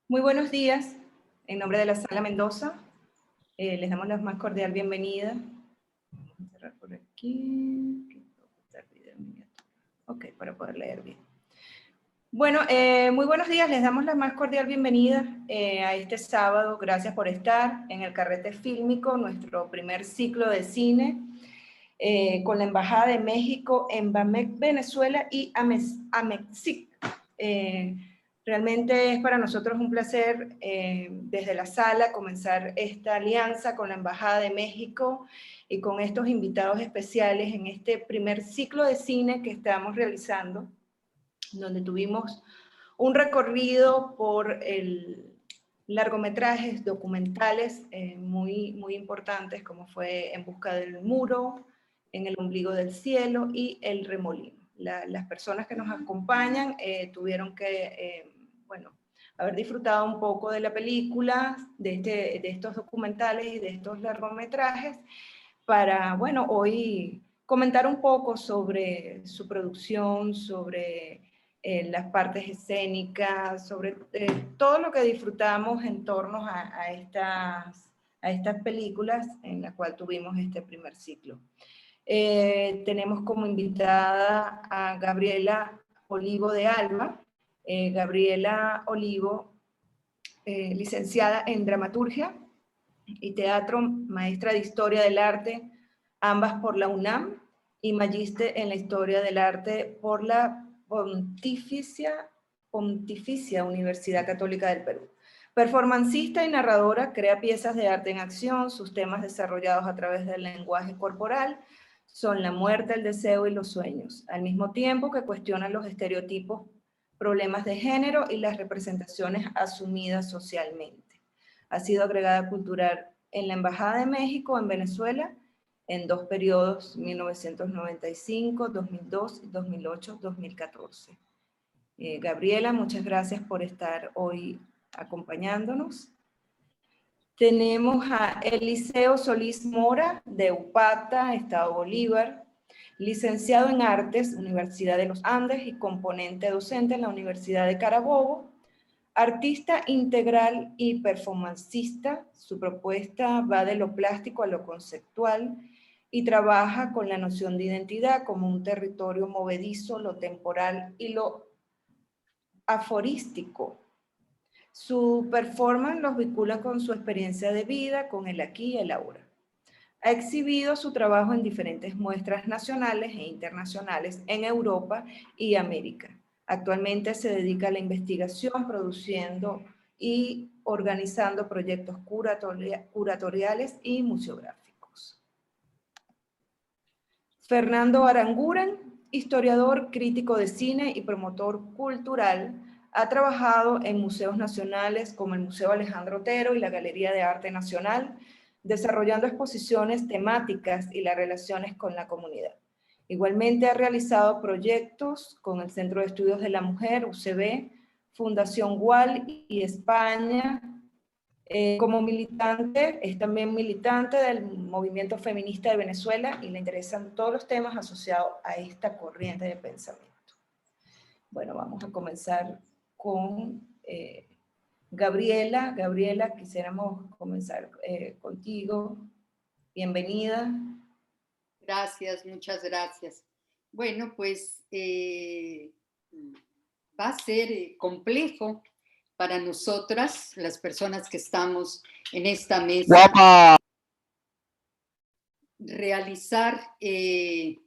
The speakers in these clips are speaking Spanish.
Muy buenos días. En nombre de la Sala Mendoza, les damos la más cordial bienvenida. Vamos a cerrar por aquí. Ok, para poder leer bien. Bueno, muy buenos días. Les damos la más cordial bienvenida a este sábado. Gracias por estar en el Carrete Fílmico, nuestro primer ciclo de cine, con la Embajada de México en Bamec, Venezuela y Amexic. Realmente es para nosotros un placer desde la sala comenzar esta alianza con la Embajada de México y con estos invitados especiales en este primer ciclo de cine que estamos realizando, donde tuvimos un recorrido por largometrajes documentales muy importantes, como fue En busca del muro, En el ombligo del cielo y El remolino. Las personas que nos acompañan tuvieron que, haber disfrutado un poco de la película, de estos documentales y de estos largometrajes, para, bueno, hoy comentar un poco sobre su producción, sobre las partes escénicas, sobre todo lo que disfrutamos en torno a estas películas en las cuales tuvimos este primer ciclo. Tenemos como invitada a Gabriela Olivo de Alba. Gabriela Olivo, licenciada en dramaturgia y teatro, maestra de historia del arte, ambas por la UNAM, y magíster en la historia del arte por la Pontificia Universidad Católica del Perú. Performancista y narradora, crea piezas de arte en acción. Sus temas desarrollados a través del lenguaje corporal son la muerte, el deseo y los sueños, al mismo tiempo que cuestionan los estereotipos, problemas de género y las representaciones asumidas socialmente. Ha sido agregada cultural en la Embajada de México en Venezuela en dos periodos, 1995, 2002, 2008, 2014. Gabriela, muchas gracias por estar hoy acompañándonos. Tenemos a Eliseo Solís Mora, de Upata, Estado Bolívar, licenciado en Artes, Universidad de los Andes y componente docente en la Universidad de Carabobo. Artista integral y performancista, su propuesta va de lo plástico a lo conceptual y trabaja con la noción de identidad como un territorio movedizo, lo temporal y lo aforístico. Su performance los vincula con su experiencia de vida, con el aquí y el ahora. Ha exhibido su trabajo en diferentes muestras nacionales e internacionales en Europa y América. Actualmente se dedica a la investigación, produciendo y organizando proyectos curatoriales y museográficos. Fernando Aranguren, historiador, crítico de cine y promotor cultural, ha trabajado en museos nacionales como el Museo Alejandro Otero y la Galería de Arte Nacional, desarrollando exposiciones temáticas y las relaciones con la comunidad. Igualmente ha realizado proyectos con el Centro de Estudios de la Mujer, UCB, Fundación WAL y España. Como militante, es también militante del movimiento feminista de Venezuela y le interesan todos los temas asociados a esta corriente de pensamiento. Bueno, vamos a comenzar con Gabriela. Gabriela, quisiéramos comenzar contigo. Bienvenida. Gracias, muchas gracias. Bueno, pues va a ser complejo para nosotras, las personas que estamos en esta mesa, ¡guapa!, realizar este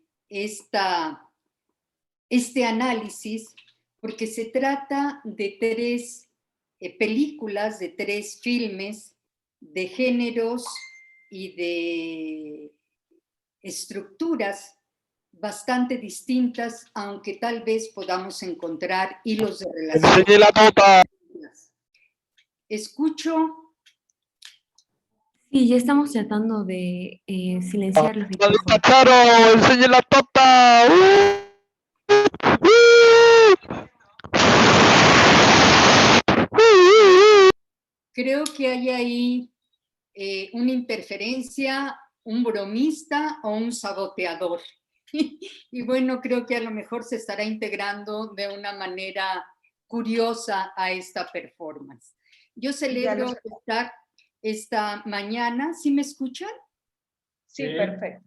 análisis, porque se trata de tres películas, de tres filmes, de géneros y de estructuras bastante distintas, aunque tal vez podamos encontrar hilos de relación. ¡Enseñe la tota! Escucho. Sí, ya estamos tratando de silenciar los micrófonos. ¡Charo, enseñe la tota! Creo que hay ahí una interferencia, un bromista o un saboteador. Y bueno, creo que a lo mejor se estará integrando de una manera curiosa a esta performance. Yo celebro estar esta mañana, ¿sí me escuchan? Sí, perfecto.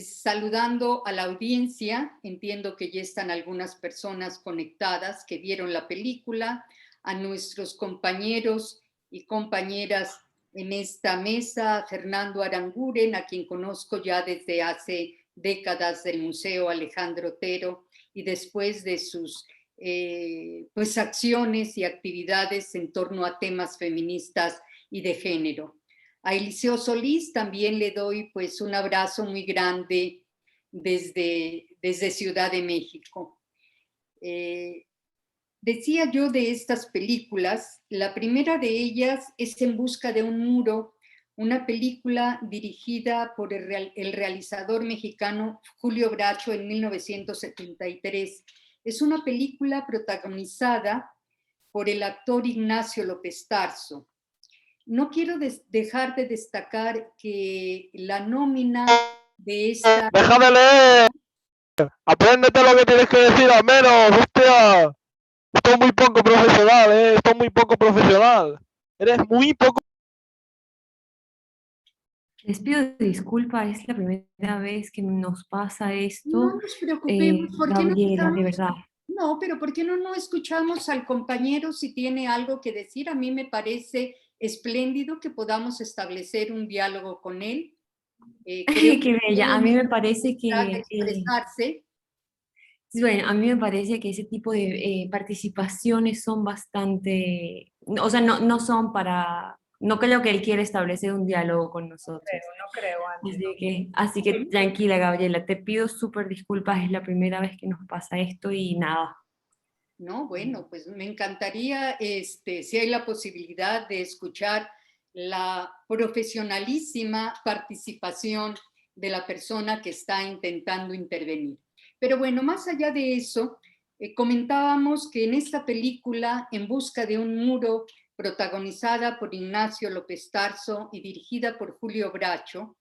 Saludando a la audiencia, entiendo que ya están algunas personas conectadas que vieron la película, a nuestros compañeros y compañeras en esta mesa, Fernando Aranguren, a quien conozco ya desde hace décadas del Museo Alejandro Otero y después de sus pues acciones y actividades en torno a temas feministas y de género. A Eliseo Solís también le doy pues un abrazo muy grande desde Ciudad de México. Decía yo de estas películas, la primera de ellas es En busca de un muro, una película dirigida por el realizador mexicano Julio Bracho en 1973. Es una película protagonizada por el actor Ignacio López Tarso. No quiero dejar de destacar que la nómina de esta... ¡Deja de leer! ¡Apréndete lo que tienes que decir al menos! ¡Hostia! Esto es muy poco profesional, Esto es muy poco profesional. Eres muy poco... Les pido disculpas, es la primera vez que nos pasa esto. No nos preocupemos, ¿por qué no Gabriela, de estamos? verdad. No, pero ¿por qué no escuchamos al compañero si tiene algo que decir? A mí me parece espléndido que podamos establecer un diálogo con él. Creo Qué que bella. A mí me parece de que, expresarse. bueno, a mí me parece que ese tipo de participaciones son bastante, o sea, no son para, no creo que él quiera establecer un diálogo con nosotros. No creo, Andy. Así que tranquila, Gabriela, te pido súper disculpas, es la primera vez que nos pasa esto y nada. No, bueno, pues me encantaría, si hay la posibilidad de escuchar la profesionalísima participación de la persona que está intentando intervenir. Pero bueno, más allá de eso, comentábamos que en esta película, En busca de un muro, protagonizada por Ignacio López Tarso y dirigida por Julio Bracho,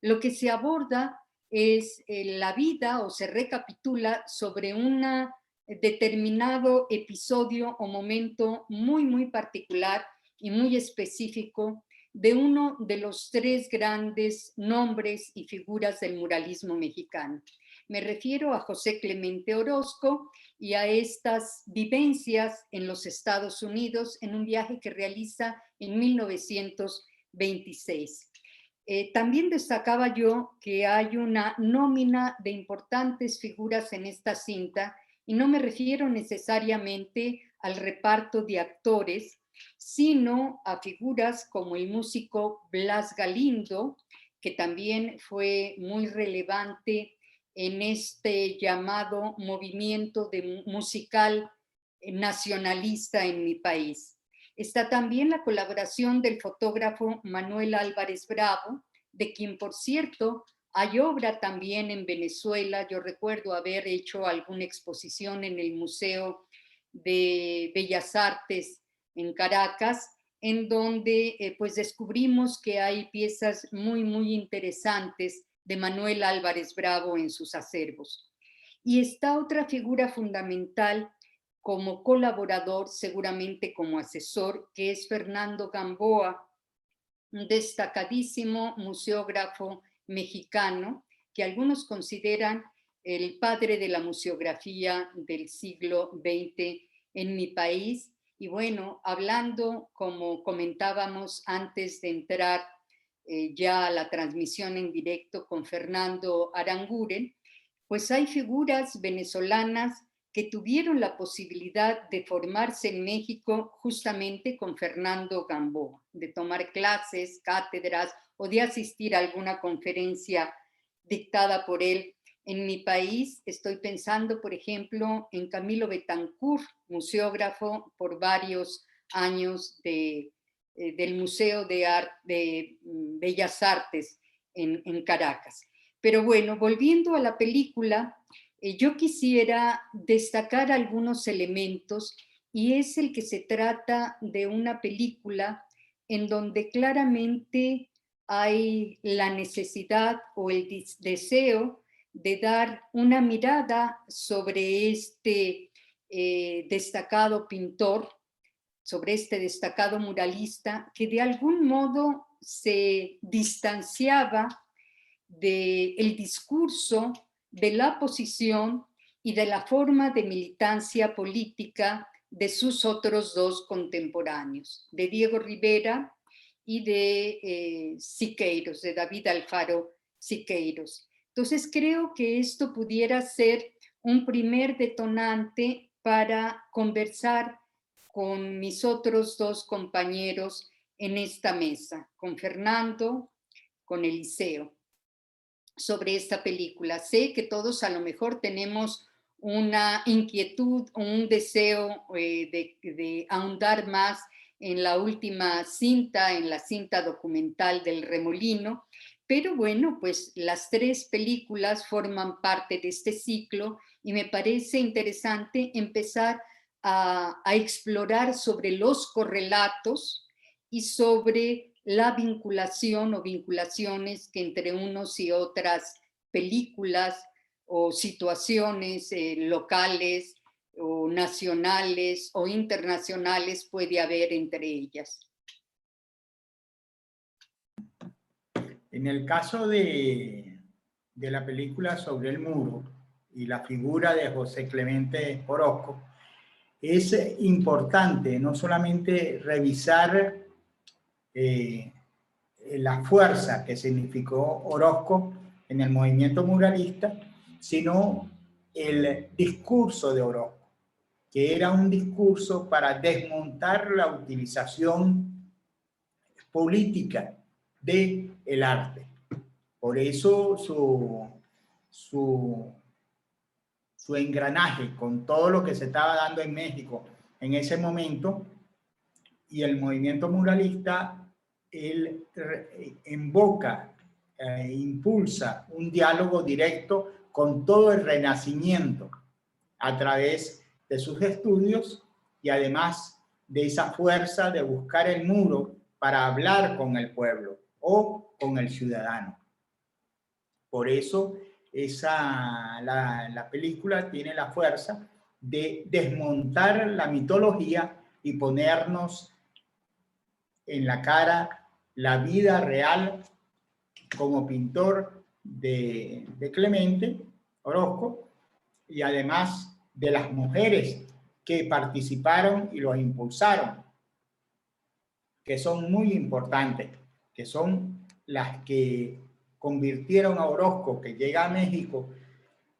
lo que se aborda es la vida o se recapitula sobre una determinado episodio o momento muy, muy particular y muy específico de uno de los tres grandes nombres y figuras del muralismo mexicano. Me refiero a José Clemente Orozco y a estas vivencias en los Estados Unidos en un viaje que realiza en 1926. También destacaba yo que hay una nómina de importantes figuras en esta cinta y no me refiero necesariamente al reparto de actores, sino a figuras como el músico Blas Galindo, que también fue muy relevante en este llamado movimiento musical nacionalista en mi país. Está también la colaboración del fotógrafo Manuel Álvarez Bravo, de quien, por cierto, hay obra también en Venezuela. Yo recuerdo haber hecho alguna exposición en el Museo de Bellas Artes en Caracas, en donde pues descubrimos que hay piezas muy, muy interesantes de Manuel Álvarez Bravo en sus acervos. Y está otra figura fundamental como colaborador, seguramente como asesor, que es Fernando Gamboa, un destacadísimo museógrafo mexicano que algunos consideran el padre de la museografía del siglo XX en mi país. Y bueno, hablando, como comentábamos antes de entrar ya a la transmisión en directo con Fernando Aranguren, pues hay figuras venezolanas que tuvieron la posibilidad de formarse en México justamente con Fernando Gamboa, de tomar clases, cátedras o de asistir a alguna conferencia dictada por él. En mi país estoy pensando, por ejemplo, en Camilo Betancourt, museógrafo por varios años del Museo de Bellas Artes en Caracas. Pero bueno, volviendo a la película, yo quisiera destacar algunos elementos y es el que se trata de una película en donde claramente hay la necesidad o el deseo de dar una mirada sobre este destacado pintor, sobre este destacado muralista, que de algún modo se distanciaba del discurso, de la posición y de la forma de militancia política de sus otros dos contemporáneos, de Diego Rivera y de Siqueiros, de David Alfaro Siqueiros. Entonces creo que esto pudiera ser un primer detonante para conversar con mis otros dos compañeros en esta mesa, con Fernando, con Eliseo, sobre esta película. Sé que todos a lo mejor tenemos una inquietud o un deseo de ahondar más en la última cinta, en la cinta documental del Remolino, pero bueno, pues las tres películas forman parte de este ciclo y me parece interesante empezar a explorar sobre los correlatos y sobre la vinculación o vinculaciones que entre unos y otras películas o situaciones locales o nacionales o internacionales puede haber entre ellas. En el caso de la película Sobre el Muro y la figura de José Clemente Orozco, es importante no solamente revisar la fuerza que significó Orozco en el movimiento muralista, sino el discurso de Orozco, que era un discurso para desmontar la utilización política del arte. Por eso su engranaje con todo lo que se estaba dando en México en ese momento y el movimiento muralista, él invoca, impulsa un diálogo directo con todo el Renacimiento a través de sus estudios y además de esa fuerza de buscar el muro para hablar con el pueblo o con el ciudadano. Por eso la película tiene la fuerza de desmontar la mitología y ponernos en la cara la vida real como pintor de Clemente Orozco y además de las mujeres que participaron y los impulsaron, que son muy importantes, que son las que convirtieron a Orozco, que llega a México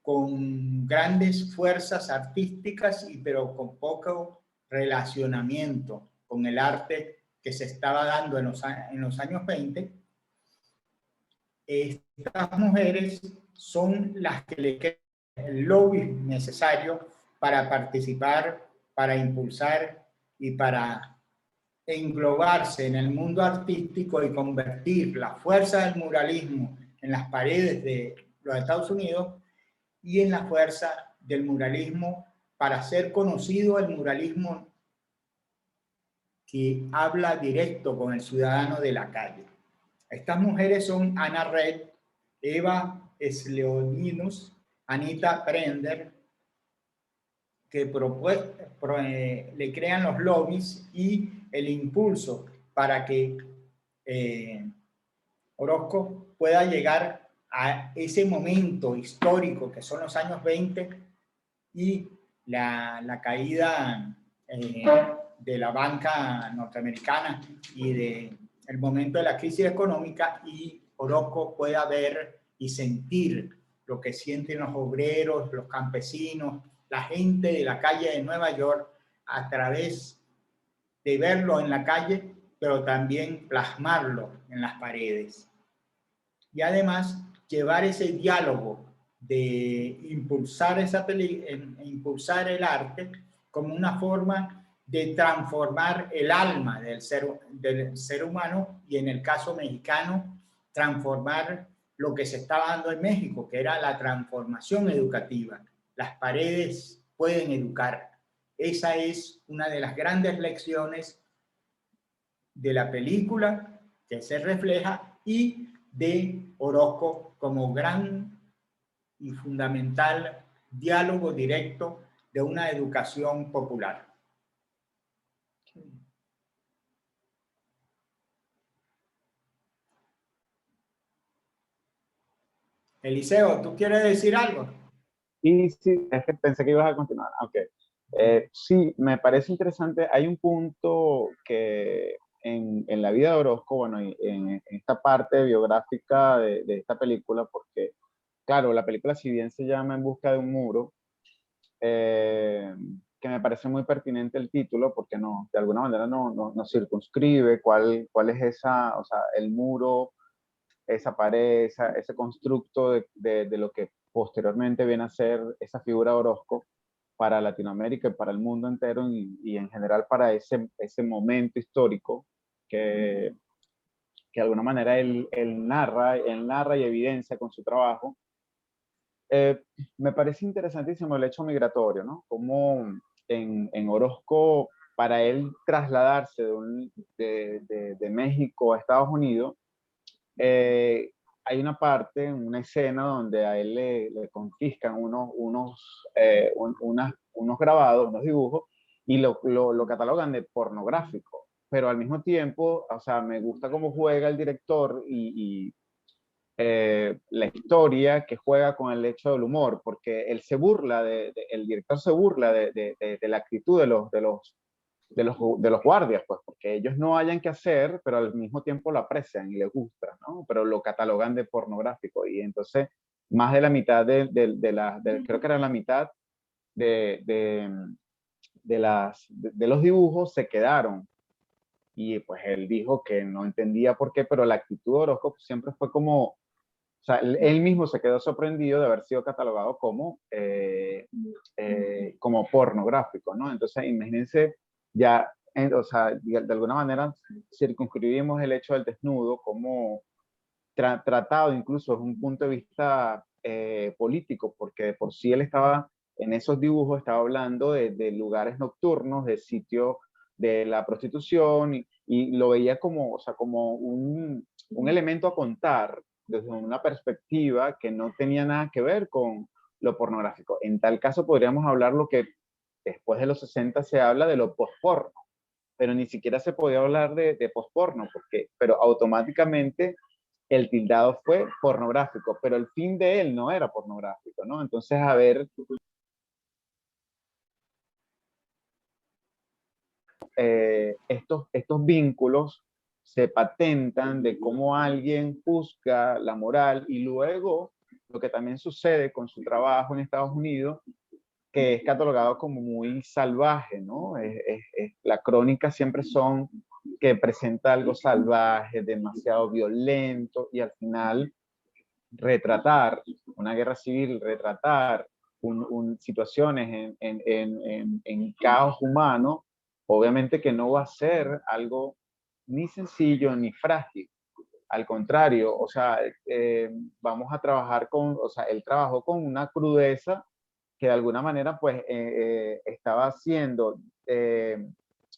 con grandes fuerzas artísticas, pero con poco relacionamiento con el arte que se estaba dando en los años 20, estas mujeres son las que le crean el lobby necesario para participar, para impulsar y para englobarse en el mundo artístico y convertir la fuerza del muralismo en las paredes de los Estados Unidos y en la fuerza del muralismo para ser conocido el muralismo que habla directo con el ciudadano de la calle. Estas mujeres son Ana Red, Eva Sleoninus, Anita Prender, que le crean los lobbies y el impulso para que Orozco pueda llegar a ese momento histórico que son los años 20 y la caída de la banca norteamericana y del momento de la crisis económica, y Orozco pueda ver y sentir lo que sienten los obreros, los campesinos, la gente de la calle de Nueva York, a través de verlo en la calle, pero también plasmarlo en las paredes. Y además llevar ese diálogo de impulsar impulsar el arte como una forma de transformar el alma del ser humano, y en el caso mexicano, transformar lo que se estaba dando en México, que era la transformación educativa. Las paredes pueden educar. Esa es una de las grandes lecciones de la película que se refleja y de Orozco como gran y fundamental diálogo directo de una educación popular. Eliseo, ¿tú quieres decir algo? Y sí, es que pensé que ibas a continuar. Okay. Sí, me parece interesante. Hay un punto que en la vida de Orozco, bueno, en esta parte biográfica de esta película, porque, claro, la película, si bien se llama En busca de un muro, que me parece muy pertinente el título, porque no, de alguna manera no circunscribe cuál es esa, o sea, el muro, esa pared, ese constructo de lo que posteriormente viene a ser esa figura de Orozco para Latinoamérica y para el mundo entero y en general para ese momento histórico que de alguna manera él narra y evidencia con su trabajo. Me parece interesantísimo el hecho migratorio, ¿no? Como en Orozco, para él trasladarse de México a Estados Unidos, hay una parte, una escena donde a él le confiscan unos grabados, unos dibujos, y lo catalogan de pornográfico. Pero al mismo tiempo, o sea, me gusta cómo juega el director y la historia que juega con el hecho del humor, porque él se burla, el director se burla de la actitud de los guardias, pues, porque ellos no hayan que hacer, pero al mismo tiempo lo aprecian y les gusta, ¿no? Pero lo catalogan de pornográfico y entonces más de la mitad creo que era la mitad de los dibujos se quedaron. Y pues él dijo que no entendía por qué, pero la actitud de Orozco siempre fue como, o sea, él mismo se quedó sorprendido de haber sido catalogado como pornográfico, ¿no? Entonces, imagínense, ya, o sea, de alguna manera circunscribimos el hecho del desnudo como tratado incluso desde un punto de vista político, porque de por sí él estaba, en esos dibujos estaba hablando de lugares nocturnos, de sitios de la prostitución, y lo veía como, o sea, como un elemento a contar desde una perspectiva que no tenía nada que ver con lo pornográfico. En tal caso podríamos hablar lo que después de los 60 se habla de lo posporno, pero ni siquiera se podía hablar de posporno, pero automáticamente el tildado fue pornográfico, pero el fin de él no era pornográfico, ¿no? Entonces, a ver, estos vínculos se patentan de cómo alguien juzga la moral y luego lo que también sucede con su trabajo en Estados Unidos, que es catalogado como muy salvaje, ¿no? La crónica siempre son que presenta algo salvaje, demasiado violento y al final retratar una guerra civil, retratar situaciones en caos humano, obviamente que no va a ser algo ni sencillo ni frágil. Al contrario, o sea, vamos a trabajar o sea, él trabajó con una crudeza que de alguna manera pues estaba siendo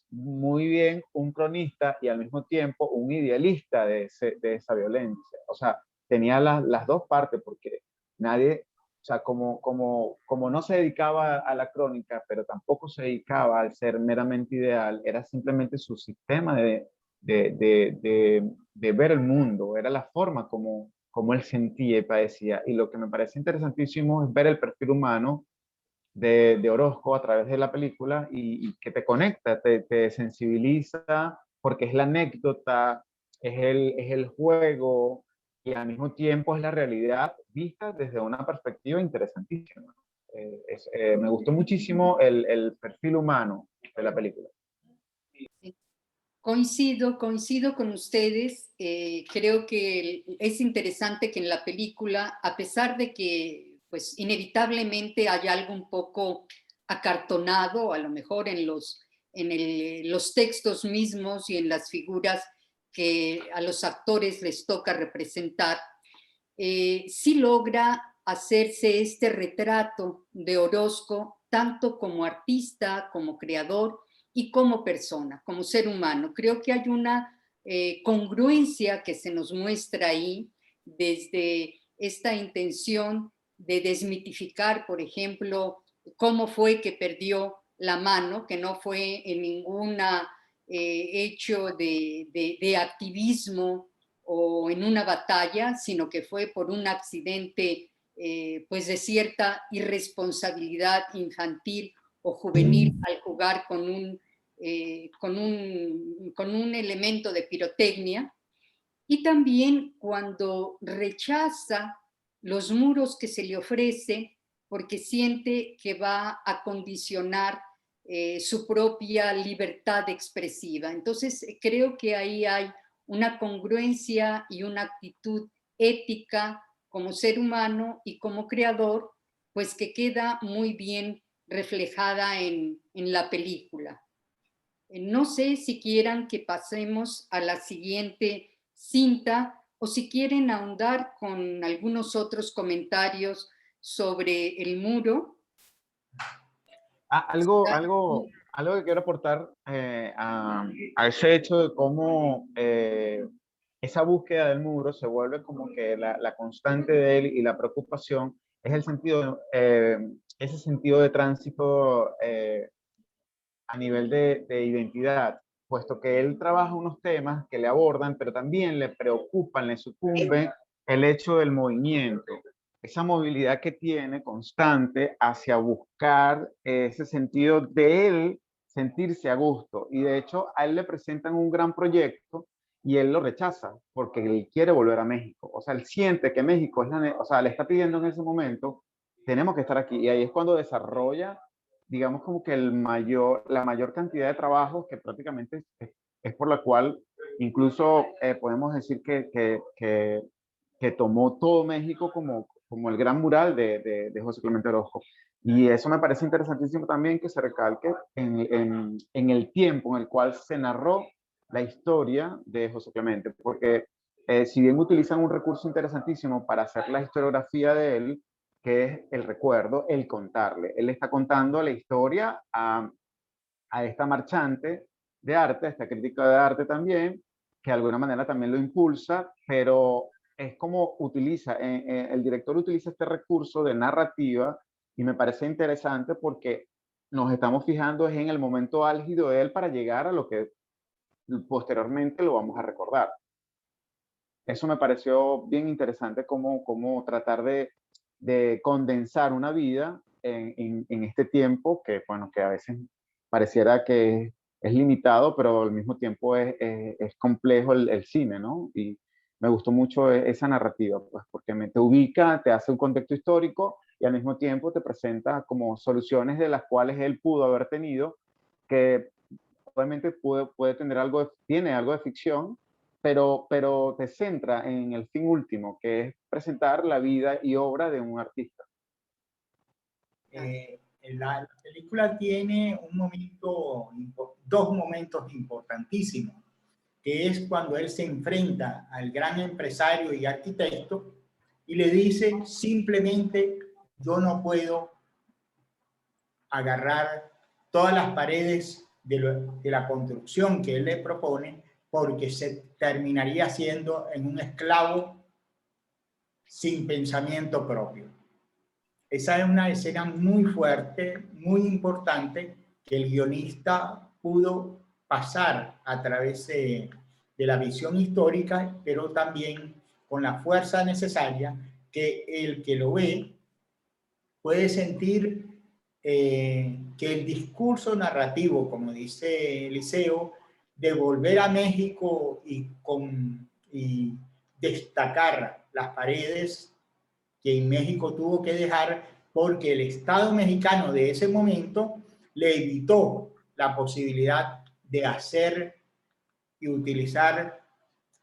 muy bien un cronista y al mismo tiempo un idealista de esa violencia. O sea, tenía las dos partes porque nadie, o sea, como no se dedicaba a la crónica, pero tampoco se dedicaba al ser meramente ideal, era simplemente su sistema de ver el mundo, era la forma como él sentía y padecía. Y lo que me parece interesantísimo es ver el perfil humano de Orozco a través de la película y que te conecta, te sensibiliza, porque es la anécdota, es el juego y al mismo tiempo es la realidad vista desde una perspectiva interesantísima. Me gustó muchísimo el perfil humano de la película. Coincido con ustedes. Creo que es interesante que en la película, a pesar de que pues inevitablemente hay algo un poco acartonado, a lo mejor en los textos mismos y en las figuras que a los actores les toca representar, sí logra hacerse este retrato de Orozco, tanto como artista, como creador y como persona, como ser humano. Creo que hay una congruencia que se nos muestra ahí desde esta intención de desmitificar, por ejemplo, cómo fue que perdió la mano, que no fue en ningún hecho de activismo o en una batalla, sino que fue por un accidente pues de cierta irresponsabilidad infantil o juvenil al jugar con un elemento de pirotecnia. Y también cuando rechaza los muros que se le ofrece porque siente que va a condicionar su propia libertad expresiva. Entonces, creo que ahí hay una congruencia y una actitud ética como ser humano y como creador, pues que queda muy bien reflejada en la película. No sé si quieran que pasemos a la siguiente cinta o si quieren ahondar con algunos otros comentarios sobre el muro. Algo que quiero aportar a ese hecho de cómo esa búsqueda del muro se vuelve como que la constante de él y la preocupación es el sentido, ese sentido de tránsito a nivel de identidad, puesto que él trabaja unos temas que le abordan, pero también le preocupan, le sucumbe el hecho del movimiento, esa movilidad que tiene constante hacia buscar ese sentido de él sentirse a gusto. Y de hecho a él le presentan un gran proyecto y él lo rechaza porque él quiere volver a México. O sea, él siente que México es o sea, le está pidiendo en ese momento, tenemos que estar aquí. Y ahí es cuando desarrolla, digamos, como que la mayor cantidad de trabajos que prácticamente es por la cual incluso podemos decir que tomó todo México como el gran mural de José Clemente Orozco. Y eso me parece interesantísimo también que se recalque en el tiempo en el cual se narró la historia de José Clemente, porque si bien utilizan un recurso interesantísimo para hacer la historiografía de él, que es el recuerdo, el contarle. Él está contando la historia a esta marchante de arte, a esta crítica de arte también, que de alguna manera también lo impulsa, pero es como el director utiliza este recurso de narrativa y me parece interesante porque nos estamos fijando en el momento álgido de él para llegar a lo que posteriormente lo vamos a recordar. Eso me pareció bien interesante, cómo tratar de condensar una vida en este tiempo que, bueno, que a veces pareciera que es limitado, pero al mismo tiempo es complejo el cine, ¿no? Y me gustó mucho esa narrativa, pues, porque te ubica, te hace un contexto histórico y al mismo tiempo te presenta como soluciones de las cuales él pudo haber tenido, que obviamente puede tener tiene algo de ficción, pero te centra en el fin último, que es presentar la vida y obra de un artista. La película tiene dos momentos importantísimos, que es cuando él se enfrenta al gran empresario y arquitecto y le dice simplemente: yo no puedo agarrar todas las paredes de la construcción que él le propone, porque se terminaría siendo en un esclavo sin pensamiento propio. Esa es una escena muy fuerte, muy importante, que el guionista pudo pasar a través de la visión histórica, pero también con la fuerza necesaria que el que lo ve puede sentir que el discurso narrativo, como dice Eliseo, de volver a México y destacar las paredes que en México tuvo que dejar porque el Estado mexicano de ese momento le evitó la posibilidad de hacer y utilizar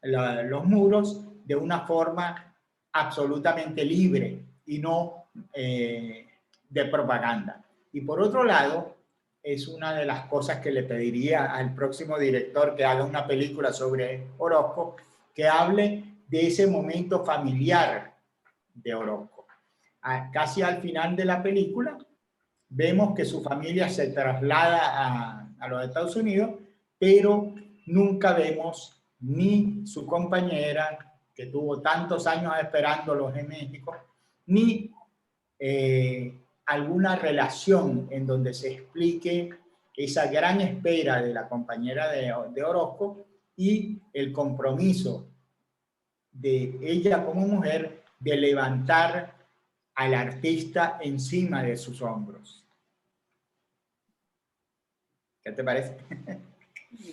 los muros de una forma absolutamente libre y no de propaganda. Y por otro lado, es una de las cosas que le pediría al próximo director que haga una película sobre Orozco, que hable de ese momento familiar de Orozco. Casi al final de la película vemos que su familia se traslada a los Estados Unidos, pero nunca vemos ni su compañera, que tuvo tantos años esperándolos en México, ni alguna relación en donde se explique esa gran espera de la compañera de Orozco y el compromiso de ella como mujer de levantar al artista encima de sus hombros. ¿Qué te parece?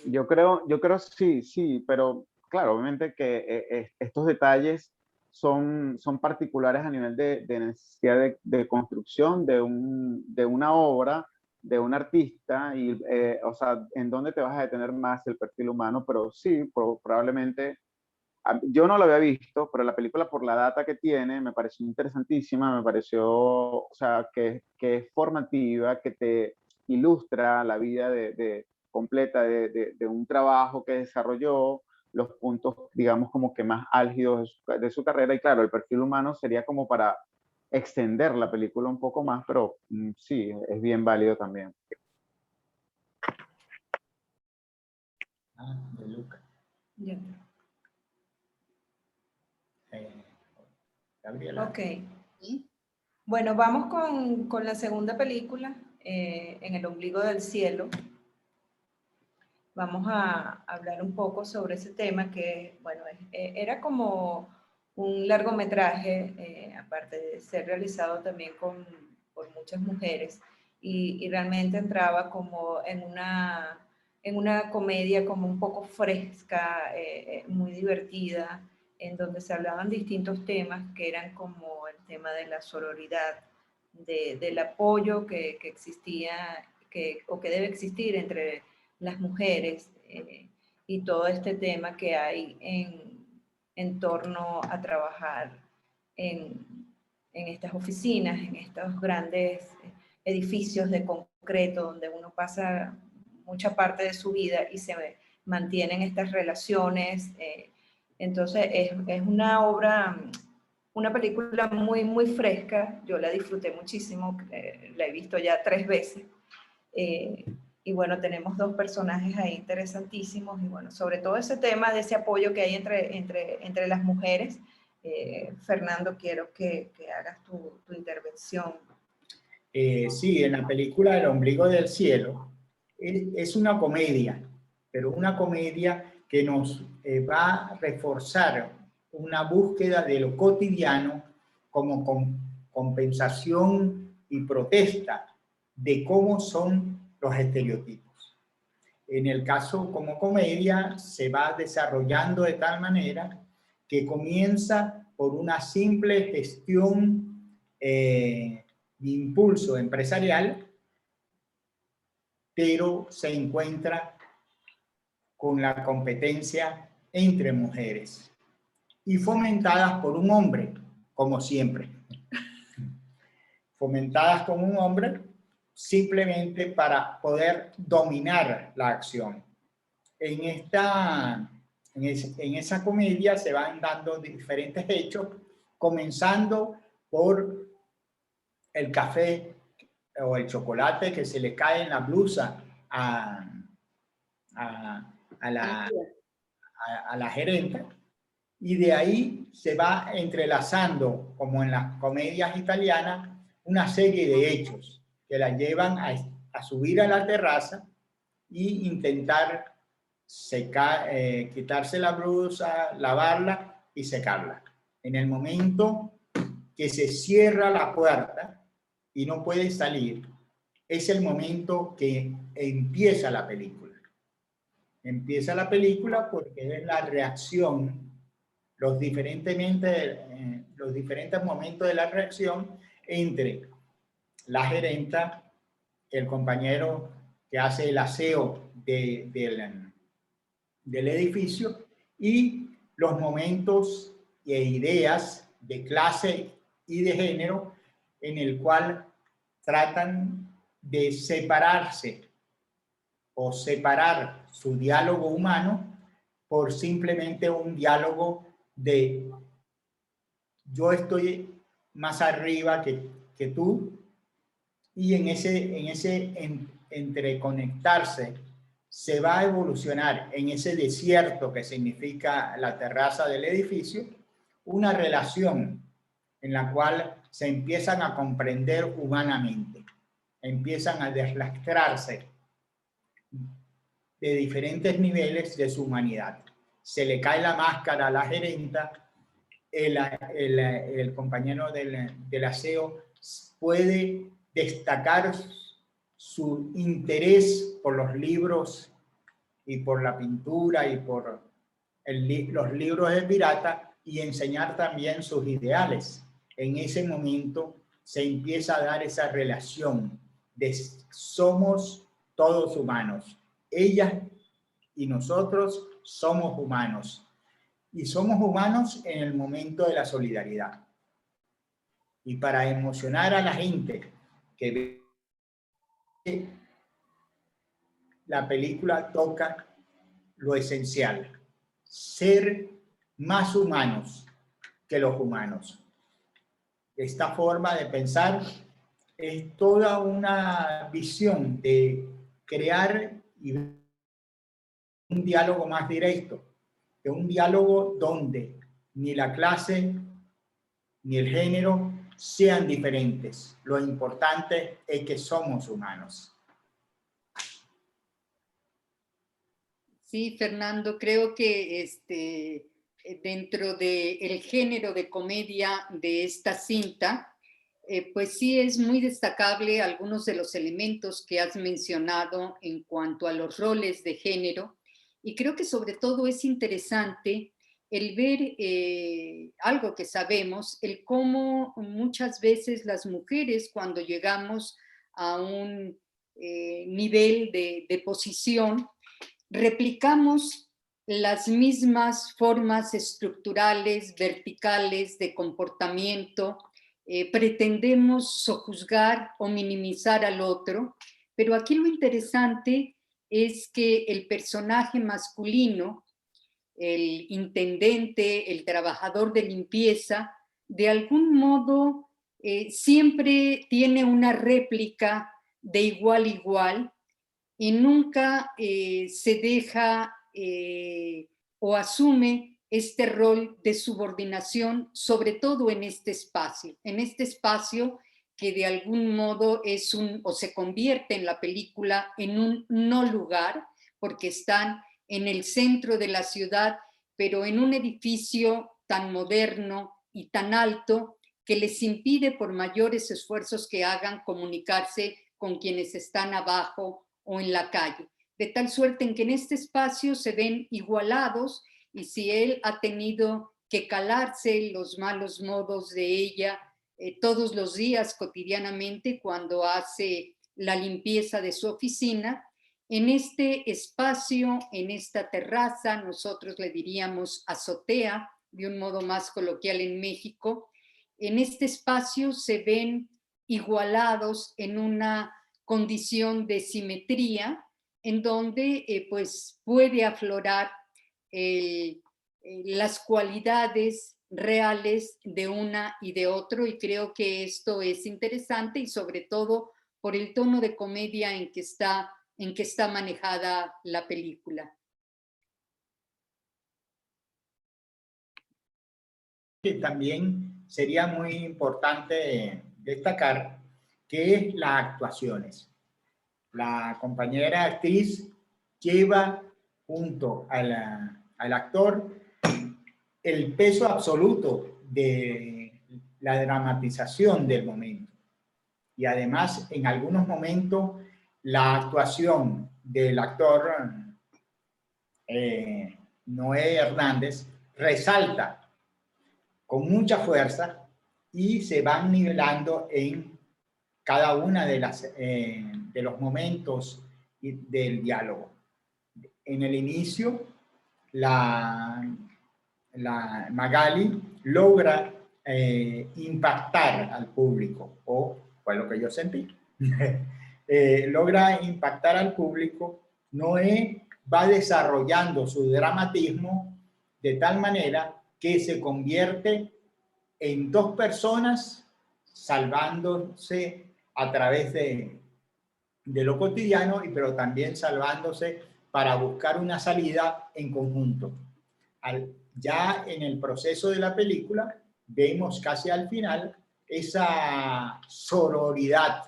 Yo creo sí, pero claro, obviamente que estos detalles son particulares a nivel de necesidad de construcción de una obra, de un artista, y o sea, en dónde te vas a detener más el perfil humano, pero sí, probablemente, yo no lo había visto, pero la película por la data que tiene me pareció interesantísima, me pareció, o sea, que es formativa, que te ilustra la vida completa de un trabajo que desarrolló, los puntos, digamos, como que más álgidos de su carrera, y claro, el perfil humano sería como para extender la película un poco más, pero sí, es bien válido también. De Luca. Ya. Gabriela. Ok. Bueno, vamos con la segunda película, En el ombligo del cielo. Vamos a hablar un poco sobre ese tema que, bueno, era como un largometraje, aparte de ser realizado también por muchas mujeres, y realmente entraba como en una comedia como un poco fresca, muy divertida, en donde se hablaban distintos temas que eran como el tema de la sororidad, del apoyo que existía o que debe existir entre las mujeres, y todo este tema que hay en torno a trabajar en estas oficinas, en estos grandes edificios de concreto donde uno pasa mucha parte de su vida y se mantienen estas relaciones. Entonces es una obra, una película muy, muy fresca. Yo la disfruté muchísimo, la he visto ya 3 veces. Y bueno, tenemos 2 personajes ahí interesantísimos, y bueno, sobre todo ese tema de ese apoyo que hay entre las mujeres. Fernando, quiero que hagas tu intervención. Sí, en la película El ombligo del cielo es una comedia, pero una comedia que nos va a reforzar una búsqueda de lo cotidiano como compensación y protesta de cómo son los estereotipos. En el caso como comedia se va desarrollando de tal manera que comienza por una simple gestión de impulso empresarial, pero se encuentra con la competencia entre mujeres y fomentadas por un hombre, como siempre. Fomentadas como un hombre simplemente para poder dominar la acción. En esa comedia se van dando diferentes hechos, comenzando por el café o el chocolate que se le cae en la blusa a la gerente, y de ahí se va entrelazando, como en las comedias italianas, una serie de hechos que la llevan a subir a la terraza e intentar quitarse la blusa, lavarla y secarla. En el momento que se cierra la puerta y no puede salir, es el momento que empieza la película. Empieza la película porque es la reacción, los diferentes momentos de la reacción entre la gerenta, el compañero que hace el aseo del edificio, y los momentos e ideas de clase y de género en el cual tratan de separarse o separar su diálogo humano por simplemente un diálogo de yo estoy más arriba que tú, y en ese entreconectarse se va a evolucionar en ese desierto que significa la terraza del edificio, una relación en la cual se empiezan a comprender humanamente, empiezan a deslastrarse de diferentes niveles de su humanidad. Se le cae la máscara a la gerenta, el compañero del aseo puede destacar su interés por los libros y por la pintura y por los libros de pirata y enseñar también sus ideales. En ese momento se empieza a dar esa relación de somos todos humanos. Ella y nosotros somos humanos. Y somos humanos en el momento de la solidaridad. Y para emocionar a la gente que ve, la película toca lo esencial, ser más humanos que los humanos. Esta forma de pensar es toda una visión de crear un diálogo más directo, de un diálogo donde ni la clase ni el género sean diferentes. Lo importante es que somos humanos. Sí, Fernando, creo que dentro del género de comedia de esta cinta, pues sí es muy destacable algunos de los elementos que has mencionado en cuanto a los roles de género, y creo que sobre todo es interesante el ver algo que sabemos, el cómo muchas veces las mujeres cuando llegamos a un nivel de posición, replicamos las mismas formas estructurales, verticales de comportamiento, pretendemos sojuzgar o minimizar al otro, pero aquí lo interesante es que el personaje masculino, el intendente, el trabajador de limpieza, de algún modo siempre tiene una réplica de igual a igual, y nunca se deja o asume este rol de subordinación, sobre todo en este espacio que de algún modo es o se convierte en la película en un no lugar, porque están en el centro de la ciudad, pero en un edificio tan moderno y tan alto que les impide, por mayores esfuerzos que hagan, comunicarse con quienes están abajo o en la calle, de tal suerte en que en este espacio se ven igualados, y si él ha tenido que calarse los malos modos de ella todos los días cotidianamente cuando hace la limpieza de su oficina, en este espacio, en esta terraza, nosotros le diríamos azotea, de un modo más coloquial en México, en este espacio se ven igualados en una condición de simetría, en donde pues puede aflorar las cualidades reales de una y de otro, y creo que esto es interesante, y sobre todo por el tono de comedia en que está manejada la película. También sería muy importante destacar que es las actuaciones. La compañera actriz lleva junto al actor el peso absoluto de la dramatización del momento. Y además, en algunos momentos, la actuación del actor Noé Hernández resalta con mucha fuerza y se van nivelando en cada una de los momentos del diálogo. En el inicio, la Magali logra impactar al público, o fue lo que yo sentí. Logra impactar al público. Noé va desarrollando su dramatismo de tal manera que se convierte en dos personas salvándose a través de lo cotidiano, pero también salvándose para buscar una salida en conjunto. Ya en el proceso de la película, vemos casi al final esa sororidad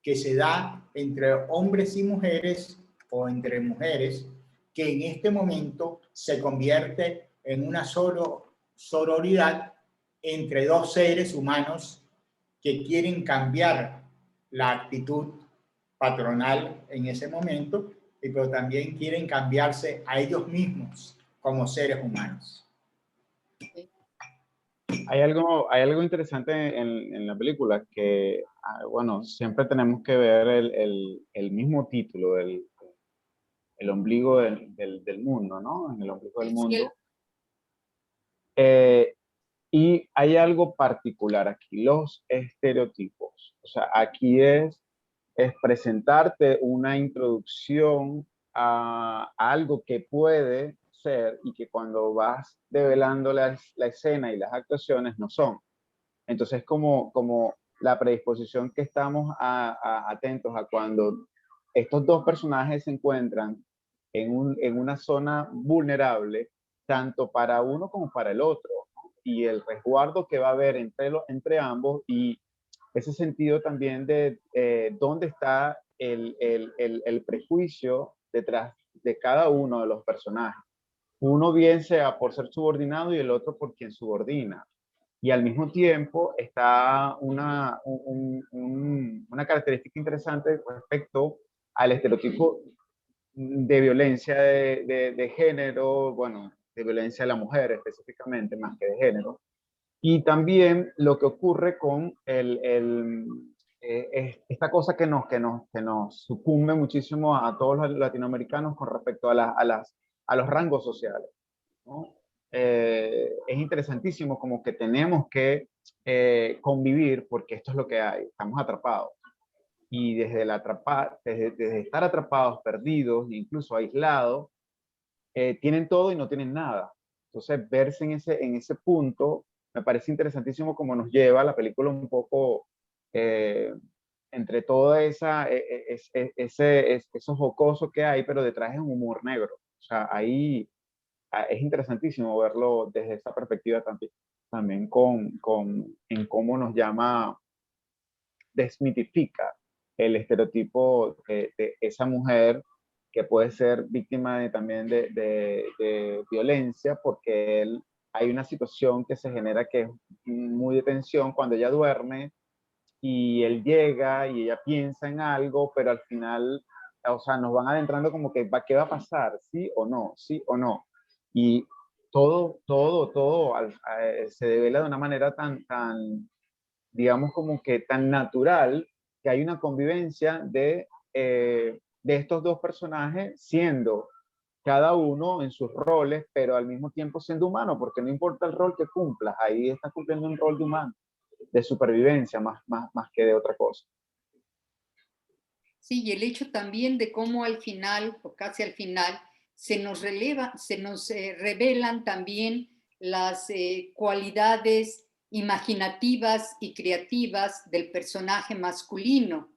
que se da entre hombres y mujeres o entre mujeres, que en este momento se convierte en una sororidad entre dos seres humanos que quieren cambiar la actitud patronal en ese momento, pero también quieren cambiarse a ellos mismos como seres humanos. Hay algo interesante en la película que, bueno, siempre tenemos que ver el mismo título, el ombligo del mundo, ¿no? En el ombligo del mundo. Y hay algo particular aquí, los estereotipos. O sea, aquí es presentarte una introducción a algo que puede ser y que cuando vas develando la escena y las actuaciones no son. Entonces, como la predisposición que estamos atentos a cuando estos dos personajes se encuentran en una zona vulnerable, tanto para uno como para el otro, ¿no? Y el resguardo que va a haber entre ambos y ese sentido también de dónde está el prejuicio detrás de cada uno de los personajes. Uno bien sea por ser subordinado y el otro por quien subordina. Y al mismo tiempo está una característica interesante respecto al estereotipo de violencia de género, bueno, de violencia de la mujer específicamente, más que de género. Y también lo que ocurre con esta cosa que nos sucumbe muchísimo a todos los latinoamericanos con respecto a los rangos sociales, ¿no? Es interesantísimo como que tenemos que convivir porque esto es lo que hay, estamos atrapados. Y desde estar atrapados, perdidos, incluso aislados, tienen todo y no tienen nada. Entonces, verse en ese punto me parece interesantísimo como nos lleva la película un poco entre toda esos jocosos que hay, pero detrás es un humor negro. O sea, ahí es interesantísimo verlo desde esa perspectiva también en cómo nos llama, desmitifica el estereotipo de esa mujer que puede ser víctima también de violencia porque hay una situación que se genera que es muy de tensión cuando ella duerme y él llega y ella piensa en algo, pero al final, o sea, nos van adentrando como que, ¿qué va a pasar? ¿Sí o no? ¿Sí o no? Y todo se devela de una manera digamos, como que tan natural que hay una convivencia de estos dos personajes siendo cada uno en sus roles, pero al mismo tiempo siendo humano, porque no importa el rol que cumplas, ahí estás cumpliendo un rol de humano, de supervivencia más que de otra cosa. Sí, y el hecho también de cómo al final, o casi al final, se nos revelan también las cualidades imaginativas y creativas del personaje masculino,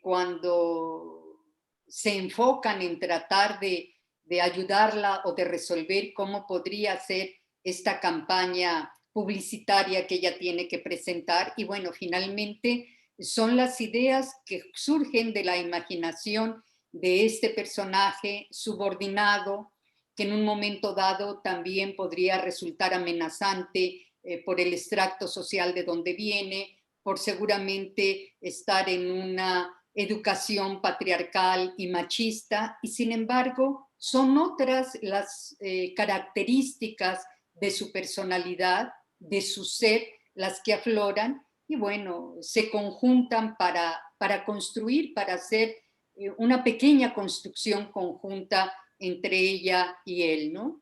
cuando se enfocan en tratar de ayudarla o de resolver cómo podría ser esta campaña publicitaria que ella tiene que presentar. Y bueno, finalmente son las ideas que surgen de la imaginación de este personaje subordinado, que en un momento dado también podría resultar amenazante por el extracto social de donde viene, por seguramente estar en una educación patriarcal y machista, y sin embargo son otras las características de su personalidad, de su ser, las que afloran y bueno, se conjuntan para construir, para hacer una pequeña construcción conjunta entre ella y él, ¿no?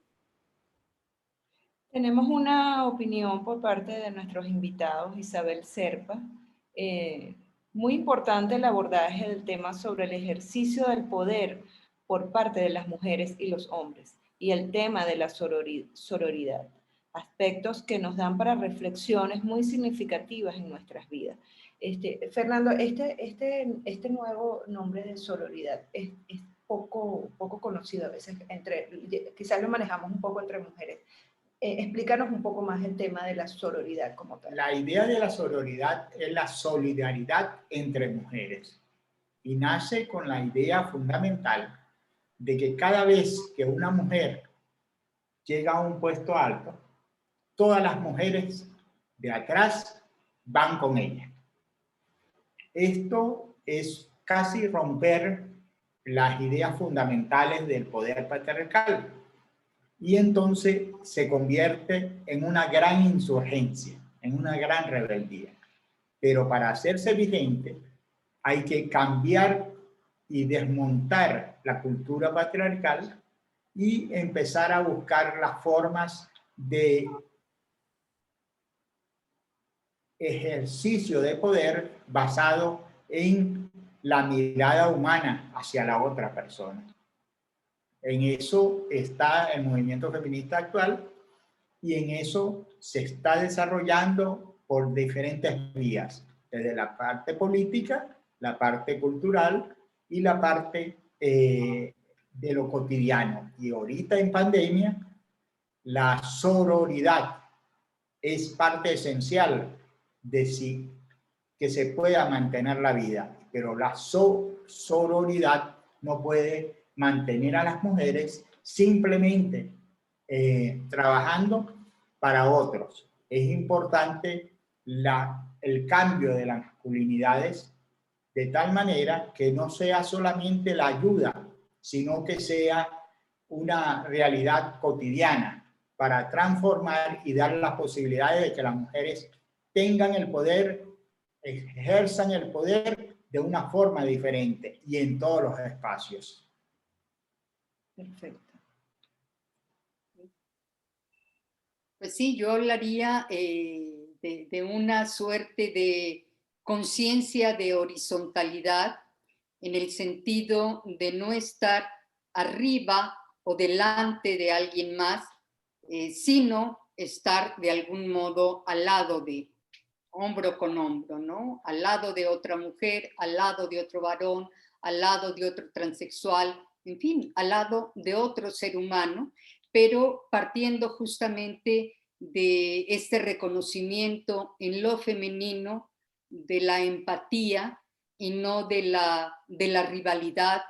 Tenemos una opinión por parte de nuestros invitados, Isabel Serpa. Muy importante el abordaje del tema sobre el ejercicio del poder por parte de las mujeres y los hombres y el tema de la sororidad, aspectos que nos dan para reflexiones muy significativas en nuestras vidas. Fernando, este nuevo nombre de sororidad es poco conocido a veces, quizás lo manejamos un poco entre mujeres. explícanos un poco más el tema de la sororidad como tal. La idea de la sororidad es la solidaridad entre mujeres y nace con la idea fundamental de que cada vez que una mujer llega a un puesto alto, todas las mujeres de atrás van con ella. Esto es casi romper las ideas fundamentales del poder patriarcal y entonces se convierte en una gran insurgencia, en una gran rebeldía. Pero para hacerse vigente hay que cambiar y desmontar la cultura patriarcal y empezar a buscar las formas de ejercicio de poder basado en la mirada humana hacia la otra persona. En eso está el movimiento feminista actual y en eso se está desarrollando por diferentes vías, desde la parte política, la parte cultural y la parte de lo cotidiano. Y ahorita en pandemia, la sororidad es parte esencial de que se pueda mantener la vida, pero la sororidad no puede mantener a las mujeres simplemente trabajando para otros. Es importante el cambio de las masculinidades de tal manera que no sea solamente la ayuda, sino que sea una realidad cotidiana para transformar y dar las posibilidades de que las mujeres tengan el poder, ejerzan el poder de una forma diferente y en todos los espacios. Perfecto. Pues sí, yo hablaría de una suerte de conciencia de horizontalidad en el sentido de no estar arriba o delante de alguien más, sino estar de algún modo al lado de, hombro con hombro, ¿no? Al lado de otra mujer, al lado de otro varón, al lado de otro transexual, en fin, al lado de otro ser humano, pero partiendo justamente de este reconocimiento en lo femenino, de la empatía y no de la rivalidad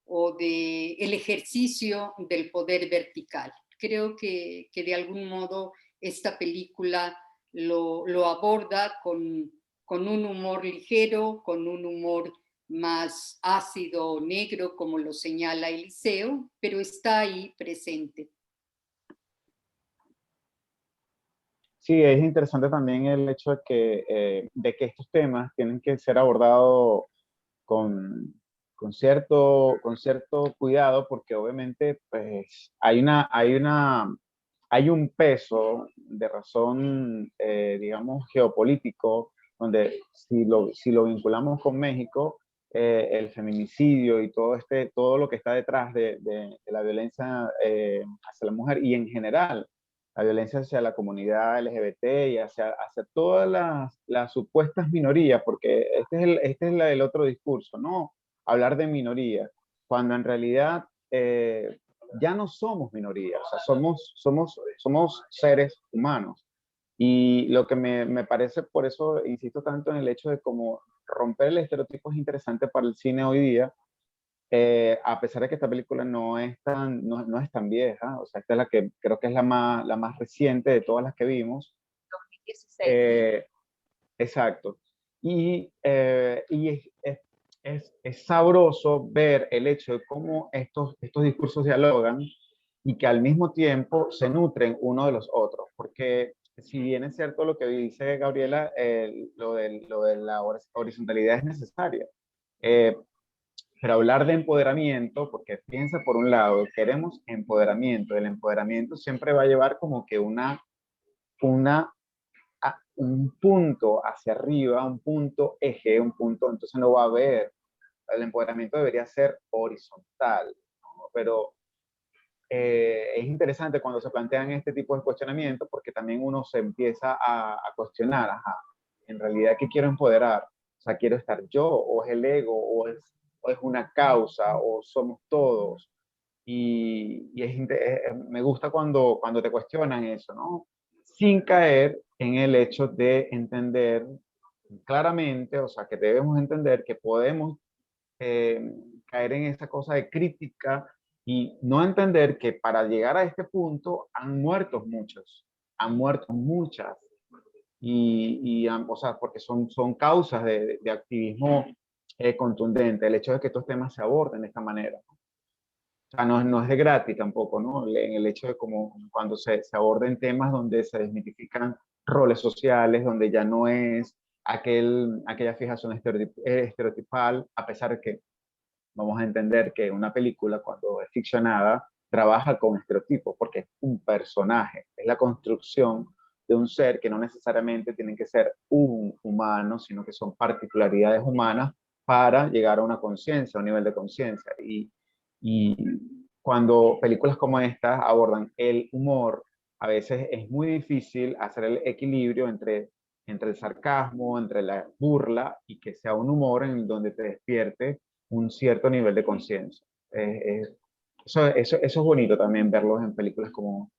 o del ejercicio del poder vertical. Creo que de algún modo esta película lo aborda con un humor ligero, con un humor más ácido o negro, como lo señala Eliseo, pero está ahí presente. Sí, es interesante también el hecho de que estos temas tienen que ser abordados con cierto cuidado, porque obviamente pues, hay un peso de razón, digamos, geopolítico, donde si lo vinculamos con México, el feminicidio y todo lo que está detrás de la violencia hacia la mujer y en general la violencia hacia la comunidad LGBT y hacia todas las supuestas minorías, porque este es el otro discurso, ¿no? Hablar de minorías, cuando en realidad ya no somos minorías, o sea, somos seres humanos. Y lo que me parece, por eso insisto tanto en el hecho de cómo romper el estereotipo es interesante para el cine hoy día, a pesar de que esta película no es tan vieja, o sea, esta es la que creo que es la más reciente de todas las que vimos. 2016. Exacto. Y es sabroso ver el hecho de cómo estos discursos dialogan y que al mismo tiempo se nutren uno de los otros, porque si bien es cierto lo que dice Gabriela, lo de la horizontalidad es necesaria. Pero hablar de empoderamiento, porque piensa por un lado, queremos empoderamiento, el empoderamiento siempre va a llevar como que un punto hacia arriba, un punto eje, un punto, entonces no va a haber, el empoderamiento debería ser horizontal, ¿no? Pero es interesante cuando se plantean este tipo de cuestionamientos porque también uno se empieza a cuestionar, ajá, en realidad, ¿qué quiero empoderar? O sea, ¿quiero estar yo? ¿O es el ego? ¿O es una causa? ¿O somos todos? me gusta cuando te cuestionan eso, ¿no? Sin caer en el hecho de entender claramente, o sea, que debemos entender que podemos caer en esa cosa de crítica y no entender que para llegar a este punto han muerto muchos, han muerto muchas, o sea, porque son causas de activismo contundente, el hecho de que estos temas se aborden de esta manera. O sea, no es de gratis tampoco, ¿no? En el hecho de como cuando se aborden temas donde se desmitifican roles sociales, donde ya no es aquella fijación estereotipal, a pesar de que vamos a entender que una película, cuando es ficcionada, trabaja con estereotipos, porque es un personaje, es la construcción de un ser que no necesariamente tienen que ser un humano, sino que son particularidades humanas para llegar a una conciencia, a un nivel de conciencia. Y cuando películas como estas abordan el humor, a veces es muy difícil hacer el equilibrio entre el sarcasmo, entre la burla, y que sea un humor en donde te despierte un cierto nivel de conciencia. Eso es bonito también verlos en películas como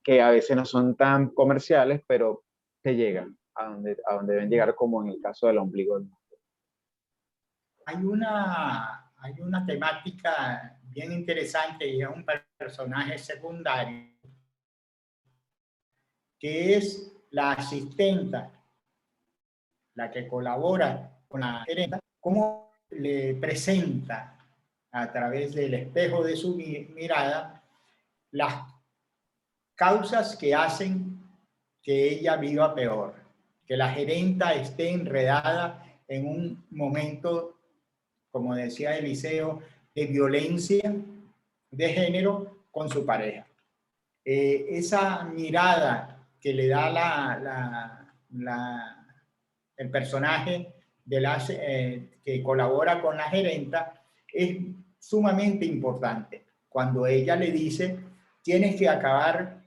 que a veces no son tan comerciales, pero te llegan a donde deben llegar, como en el caso del ombligo del mundo. Hay una temática bien interesante y es un personaje secundario que es la asistenta, la que colabora con la gerenta, cómo le presenta a través del espejo de su mirada las causas que hacen que ella viva peor, que la gerenta esté enredada en un momento, como decía Eliseo, de violencia de género con su pareja. Esa mirada que le da el personaje que colabora con la gerenta es sumamente importante. Cuando ella le dice, tienes que acabar,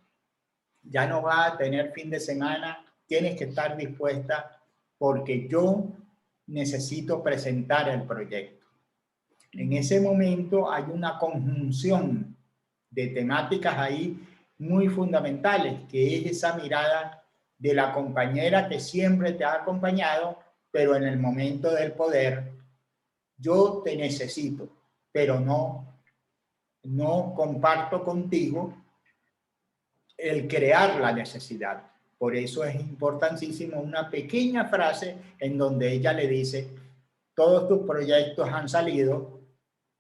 ya no va a tener fin de semana, tienes que estar dispuesta porque yo necesito presentar el proyecto. En ese momento hay una conjunción de temáticas ahí muy fundamentales, que es esa mirada de la compañera que siempre te ha acompañado, pero en el momento del poder, yo te necesito, pero no comparto contigo el crear la necesidad. Por eso es importantísimo una pequeña frase en donde ella le dice, todos tus proyectos han salido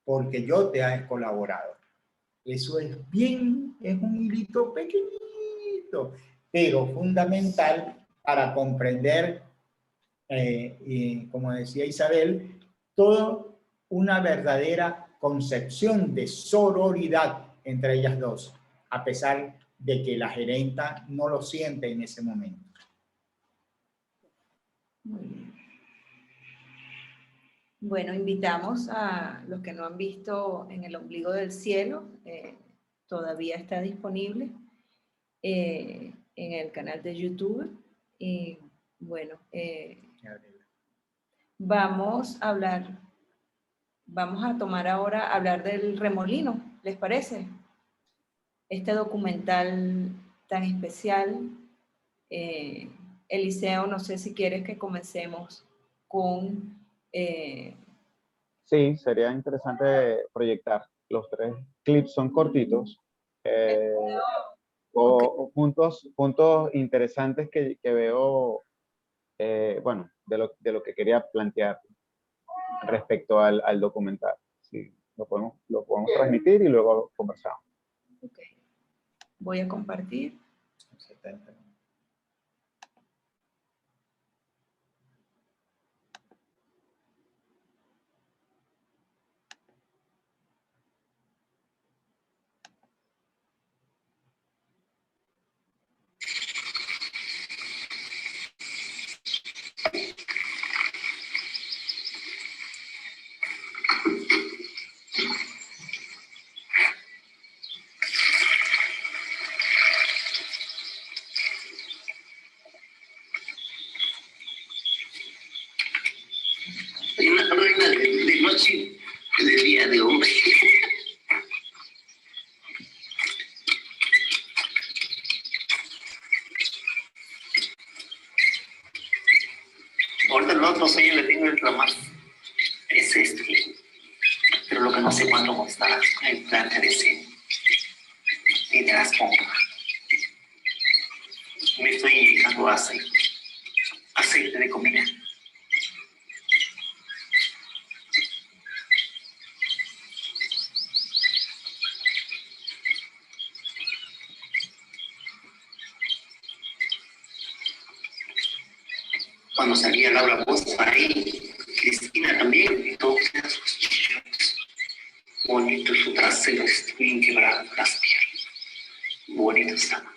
porque yo te he colaborado. Eso es un hilito pequeñito, pero fundamental para comprender, y como decía Isabel, toda una verdadera concepción de sororidad entre ellas dos, a pesar de que la gerenta no lo siente en ese momento. Muy bien. Bueno, invitamos a los que no han visto En el ombligo del cielo, todavía está disponible en el canal de YouTube. Y bueno, vamos a tomar ahora, hablar del Remolino, ¿les parece? Este documental tan especial. Eliseo, no sé si quieres que comencemos con... Sí, sería interesante proyectar. Los 3 clips son cortitos. O puntos interesantes que veo, bueno, de lo que quería plantear respecto al documental. Sí, lo podemos transmitir y luego conversamos. Okay. Voy a compartir. Hay una reina de noche que de día de hombre. otro sueño que tengo es reclamar. Es este. Pero lo que no sé cuándo estará el plante de ese. Y de las pompas. Me estoy inyectando aceite de comida. Cuando salía Laura Bozo ahí, Cristina también, y todos esos chicos. Bonito su trasero, bien quebrado las piernas. Bonito estaba.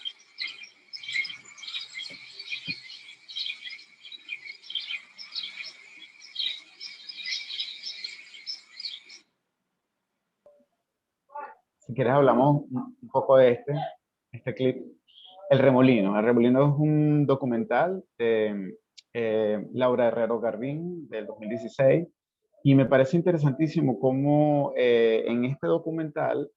Si quieres hablamos un poco de este clip. El Remolino. El Remolino es un documental de Laura Herrero Garbín del 2016 y me parece interesantísimo cómo en este documental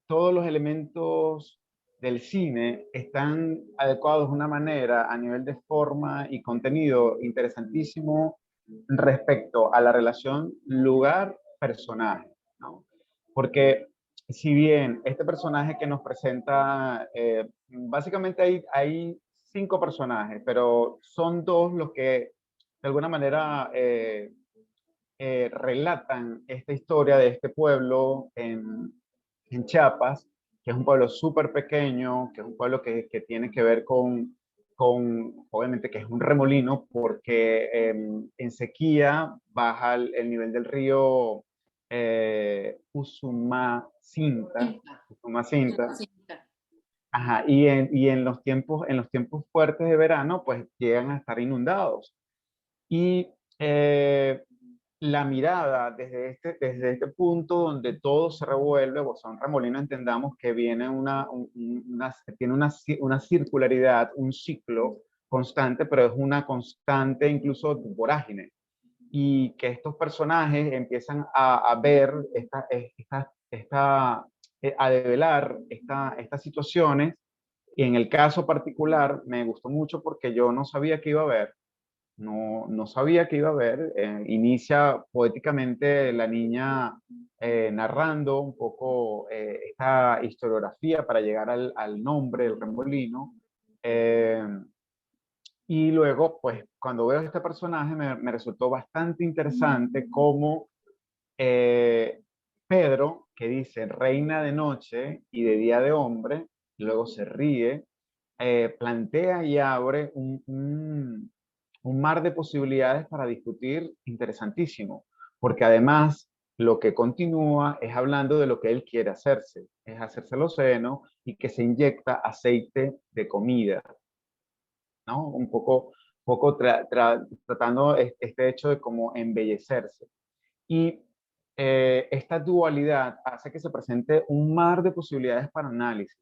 todos los elementos del cine están adecuados de una manera a nivel de forma y contenido interesantísimo respecto a la relación lugar-personaje, ¿no? Porque si bien este personaje que nos presenta, básicamente hay 5 personajes, pero son 2 los que de alguna manera relatan esta historia de este pueblo en Chiapas, que es un pueblo súper pequeño, que es un pueblo que tiene que ver obviamente que es un remolino, porque en sequía baja el nivel del río Usumacinta. Ajá, y en los tiempos fuertes de verano, pues llegan a estar inundados. Y la mirada desde este punto donde todo se revuelve, o sea, un remolino entendamos que viene tiene una circularidad, un ciclo constante, pero es una constante incluso vorágine. Y que estos personajes empiezan a ver, a develar estas situaciones. Y en el caso particular me gustó mucho porque yo no sabía que iba a ver. No sabía que iba a haber. Inicia poéticamente la niña narrando un poco esta historiografía para llegar al nombre del remolino. Y luego, pues, cuando veo este personaje me resultó bastante interesante cómo Pedro, que dice reina de noche y de día de hombre, y luego se ríe, plantea y abre un mar de posibilidades para discutir interesantísimo, porque además lo que continúa es hablando de lo que él quiere hacerse, es hacerse los senos y que se inyecta aceite de comida, ¿no? Un poco tratando este hecho de cómo embellecerse. Y esta dualidad hace que se presente un mar de posibilidades para análisis,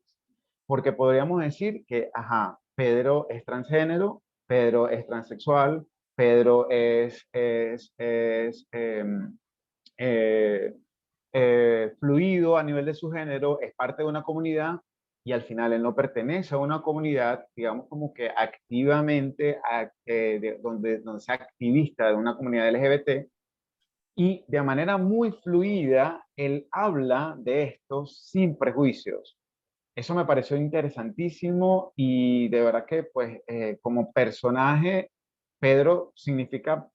porque podríamos decir que, ajá, Pedro es transgénero, Pedro es transexual, Pedro es fluido a nivel de su género, es parte de una comunidad y al final él no pertenece a una comunidad, digamos como que activamente, donde sea activista de una comunidad LGBT, y de manera muy fluida él habla de esto sin prejuicios. Eso me pareció interesantísimo y de verdad que pues como personaje Pedro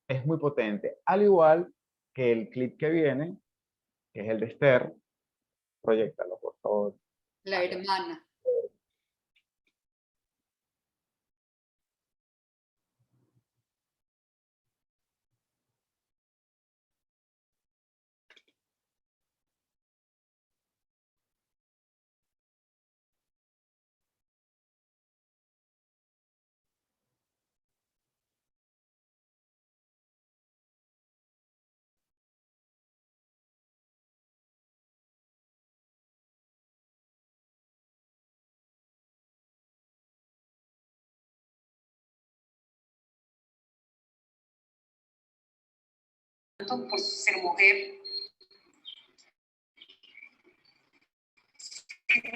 es muy potente, al igual que el clip que viene, que es el de Esther. Proyectalo, por favor. La hermana. Por ser mujer,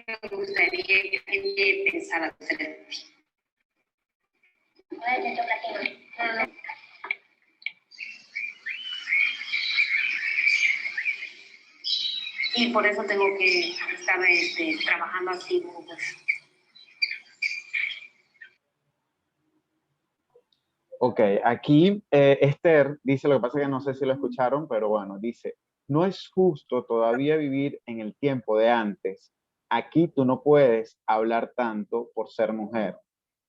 me gustaría que la gente pensara diferente. Y por eso tengo que estar trabajando así, pues. Ok, aquí Esther dice, lo que pasa es que no sé si lo escucharon, pero bueno, dice, no es justo todavía vivir en el tiempo de antes. Aquí tú no puedes hablar tanto por ser mujer.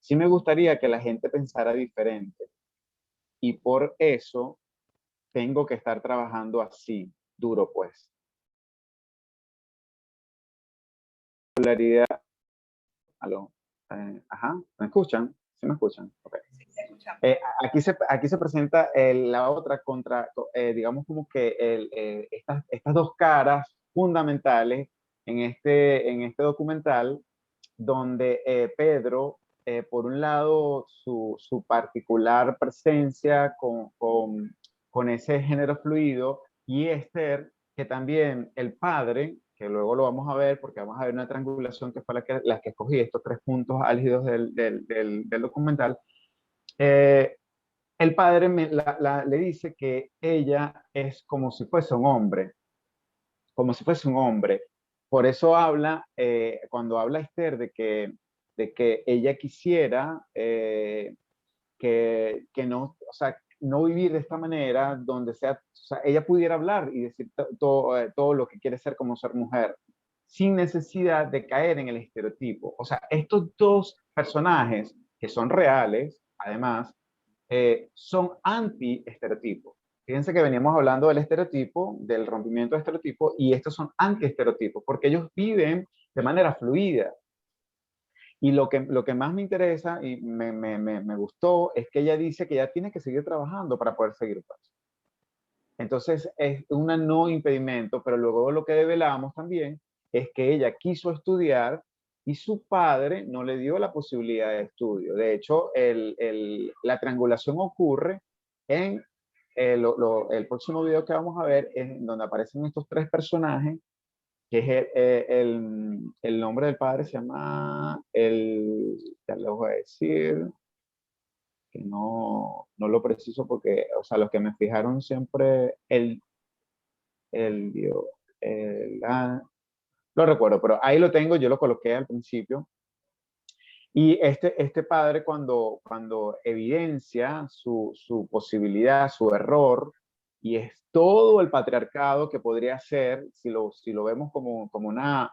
Sí me gustaría que la gente pensara diferente y por eso tengo que estar trabajando así, duro pues. Popularidad. Aló. Ajá, ¿me escuchan? ¿Sí me escuchan? Ok. Sí, te escuchamos. Aquí se presenta la otra contra, digamos como que estas dos caras fundamentales en este documental, donde Pedro, por un lado, su particular presencia con ese género fluido, y Esther, que también el padre, que luego lo vamos a ver, porque vamos a ver una triangulación que fue la que escogí, estos tres puntos álgidos del documental. El padre le dice que ella es como si fuese un hombre, como si fuese un hombre. Por eso habla, cuando habla Esther de que ella quisiera que no, o sea, no vivir de esta manera, donde sea, o sea, ella pudiera hablar y decir todo lo que quiere ser como ser mujer, sin necesidad de caer en el estereotipo. O sea, estos dos personajes que son reales, además, son anti-estereotipos. Fíjense que veníamos hablando del estereotipo, del rompimiento de estereotipos, y estos son anti-estereotipos, porque ellos viven de manera fluida. Y lo que más me interesa y me gustó es que ella dice que ella tiene que seguir trabajando para poder seguir paso. Entonces es un no impedimento, pero luego lo que develamos también es que ella quiso estudiar y su padre no le dio la posibilidad de estudio. De hecho, la triangulación ocurre en el próximo video que vamos a ver, es donde aparecen estos tres personajes, que es el nombre del padre, se llama, ya les voy a decir, que no lo preciso porque, o sea, los que me fijaron siempre, Dios, lo recuerdo, pero ahí lo tengo, yo lo coloqué al principio. Y este padre cuando evidencia su posibilidad, su error, y es todo el patriarcado que podría ser, si lo vemos como una,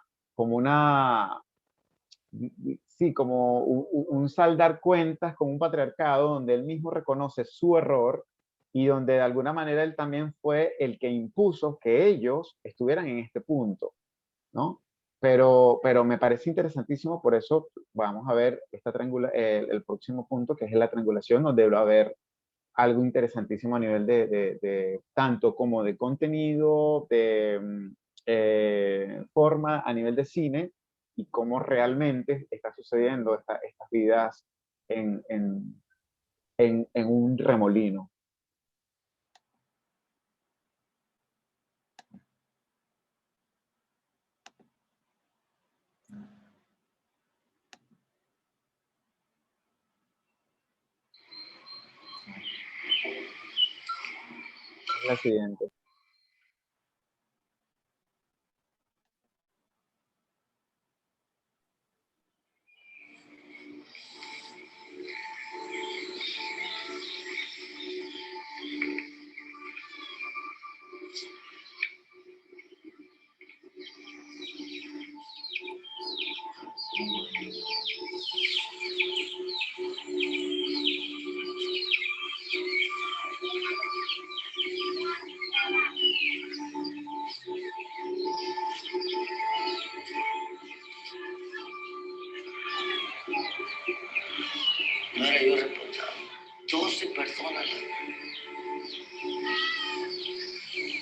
sí, como un saldar cuentas, como un patriarcado donde él mismo reconoce su error y donde de alguna manera él también fue el que impuso que ellos estuvieran en este punto, ¿no? Pero me parece interesantísimo, por eso vamos a ver el próximo punto, que es la triangulación, donde va a haber algo interesantísimo a nivel de tanto como de contenido, de forma, a nivel de cine, y cómo realmente está sucediendo estas vidas en un remolino. Es la siguiente. No era yo responsable. 12 personas.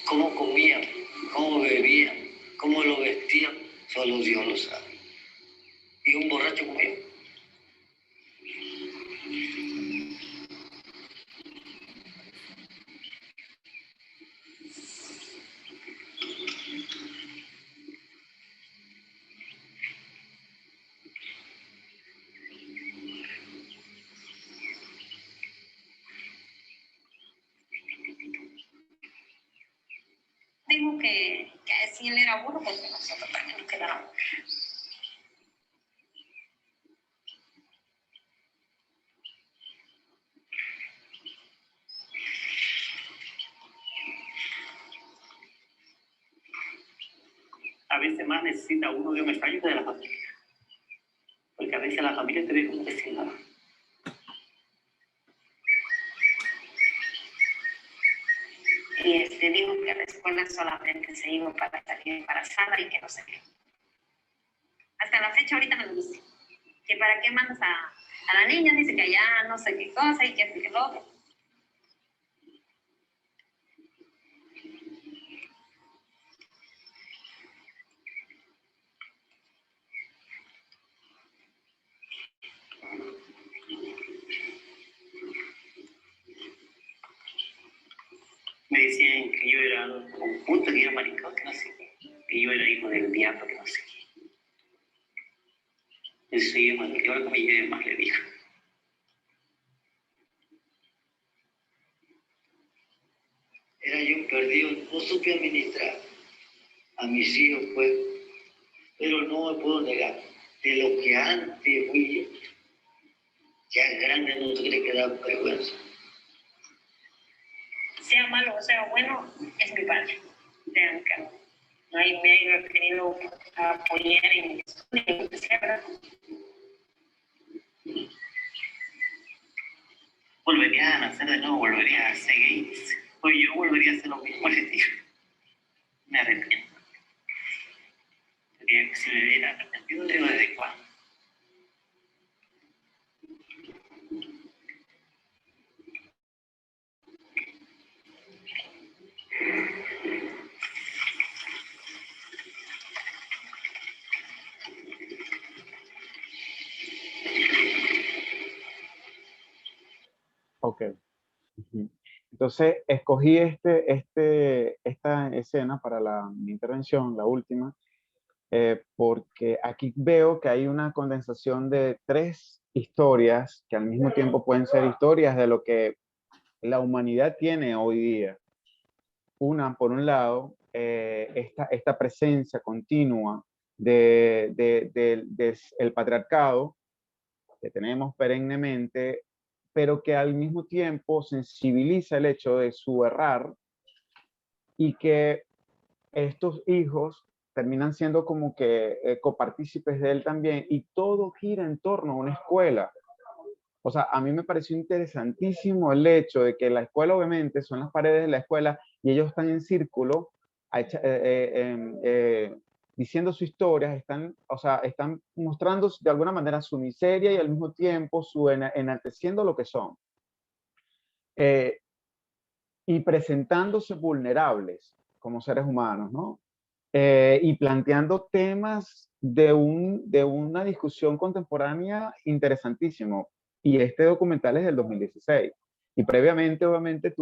Cómo comían, cómo bebían, cómo lo vestían, solo Dios lo sabe. Y un borracho conmigo. que sí él era bueno, porque nosotros también nos quedamos. A veces más necesita uno de un extraño que de la familia. Porque a veces la familia te ve como que sin nada. Y dijo que a la escuela solamente se iba para salir embarazada y que no sé qué. Hasta la fecha ahorita me lo dice. Que para qué mandas a la niña, dice que allá no sé qué cosa y que esto y que lo otro. Me decían que yo era un puto, que era maricón, que no sé qué. Que yo era hijo del diablo, que no sé qué. Eso yo, cuando que ahora que me lleve más, le dijo. Era yo perdido, no supe administrar a mis hijos, pues, pero no me puedo negar, de lo que antes fui yo, ya grande no te quiere quedar vergüenza. Sea malo o sea bueno, es mi padre. Vean que no hay medio querido apoyar en eso, ni en lo que sea, ¿verdad? Volvería a nacer de nuevo, volvería a ser gay. Pues yo volvería a hacer lo mismo, les digo. Me arrepiento. Porque si me hubiera arrepentido, digo, ¿desde cuándo? Ok. Ujú. Entonces, escogí esta escena para mi intervención, la última, porque aquí veo que hay una condensación de tres historias que al mismo tiempo pueden ser historias de lo que la humanidad tiene hoy día. Una, por un lado, esta presencia continua del patriarcado que tenemos perennemente, pero que al mismo tiempo sensibiliza el hecho de su errar y que estos hijos terminan siendo como que copartícipes de él también, y todo gira en torno a una escuela. O sea, a mí me pareció interesantísimo el hecho de que la escuela, obviamente, son las paredes de la escuela y ellos están en círculo, diciendo sus historias, o sea, están mostrando de alguna manera su miseria y al mismo tiempo enalteciendo lo que son. Y presentándose vulnerables como seres humanos, ¿no? Y planteando temas de una discusión contemporánea interesantísimo. Y este documental es del 2016. Y previamente, obviamente,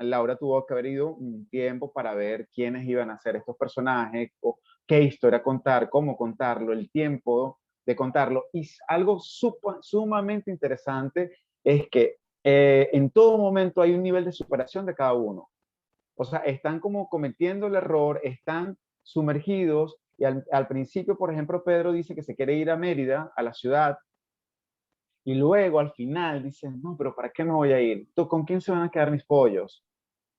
Laura tuvo que haber ido un tiempo para ver quiénes iban a ser estos personajes, o qué historia contar, cómo contarlo, el tiempo de contarlo. Y algo sumamente interesante es que en todo momento hay un nivel de superación de cada uno. O sea, están como cometiendo el error, están sumergidos, y al principio, por ejemplo, Pedro dice que se quiere ir a Mérida, a la ciudad, y luego al final dice, no, pero ¿para qué me voy a ir? ¿Con quién se van a quedar mis pollos?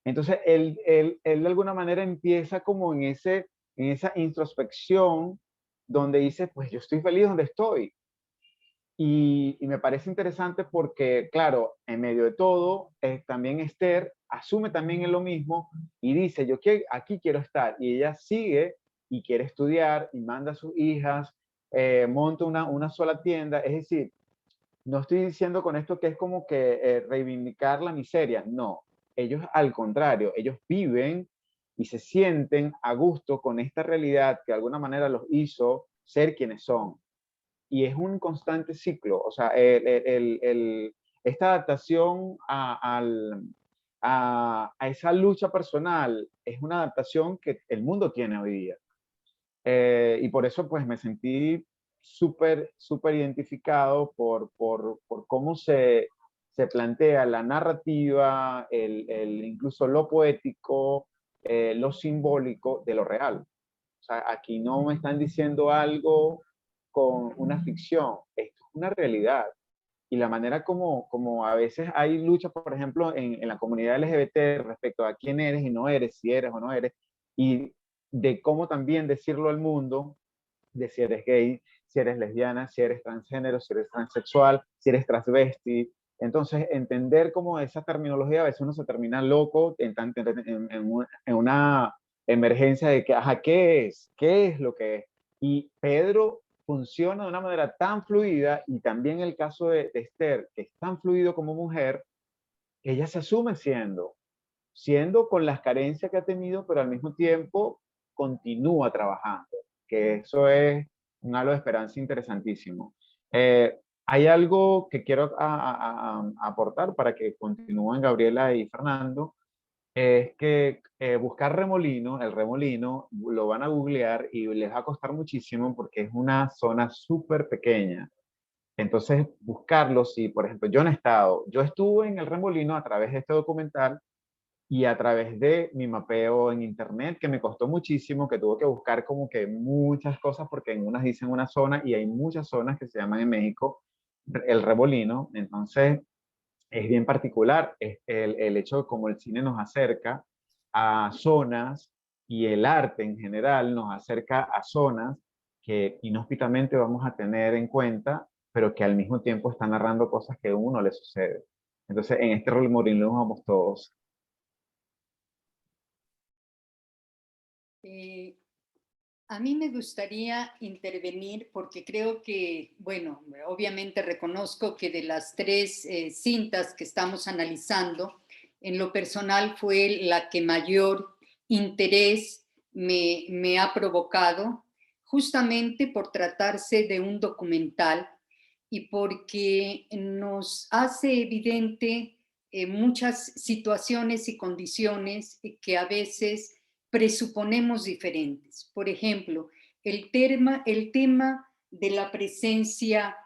Entonces, él de alguna manera empieza como en esa introspección donde dice, pues yo estoy feliz donde estoy. Y me parece interesante porque, claro, en medio de todo, también Esther asume también en lo mismo y dice, aquí quiero estar. Y ella sigue y quiere estudiar y manda a sus hijas, monta una sola tienda. Es decir, no estoy diciendo con esto que es como que reivindicar la miseria. No, ellos al contrario, ellos viven y se sienten a gusto con esta realidad que de alguna manera los hizo ser quienes son. Y es un constante ciclo. O sea, esta adaptación a esa lucha personal es una adaptación que el mundo tiene hoy día. Y por eso pues me sentí súper identificado por cómo se plantea la narrativa, incluso lo poético, lo simbólico de lo real. O sea, aquí no me están diciendo algo con una ficción, esto es una realidad. Y la manera como a veces hay lucha, por ejemplo, en la comunidad LGBT respecto a quién eres y no eres, si eres o no eres, y de cómo también decirlo al mundo, de si eres gay, si eres lesbiana, si eres transgénero, si eres transexual, si eres transvesti. Entonces, entender cómo esa terminología, a veces uno se termina loco en una emergencia de que, ajá, ¿qué es? ¿Qué es lo que es? Y Pedro funciona de una manera tan fluida, y también el caso de Esther, que es tan fluido como mujer, ella se asume siendo con las carencias que ha tenido, pero al mismo tiempo continúa trabajando, que eso es un halo de esperanza interesantísimo. Hay algo que quiero aportar para que continúen Gabriela y Fernando, es que buscar remolino, el remolino, lo van a googlear y les va a costar muchísimo porque es una zona súper pequeña. Entonces, buscarlo, si por ejemplo yo no he estado, yo estuve en el remolino a través de este documental y a través de mi mapeo en internet, que me costó muchísimo, que tuve que buscar como que muchas cosas, porque en unas dicen una zona y hay muchas zonas que se llaman en México el remolino. Entonces, es bien particular el hecho de cómo el cine nos acerca a zonas y el arte en general nos acerca a zonas que inhóspitamente vamos a tener en cuenta, pero que al mismo tiempo están narrando cosas que a uno le sucede. Entonces, en este remolino vamos todos. A mí me gustaría intervenir porque creo que, bueno, obviamente reconozco que de las tres cintas que estamos analizando, en lo personal fue la que mayor interés me ha provocado, justamente por tratarse de un documental y porque nos hace evidente muchas situaciones y condiciones que a veces presuponemos diferentes. Por ejemplo, el tema de la presencia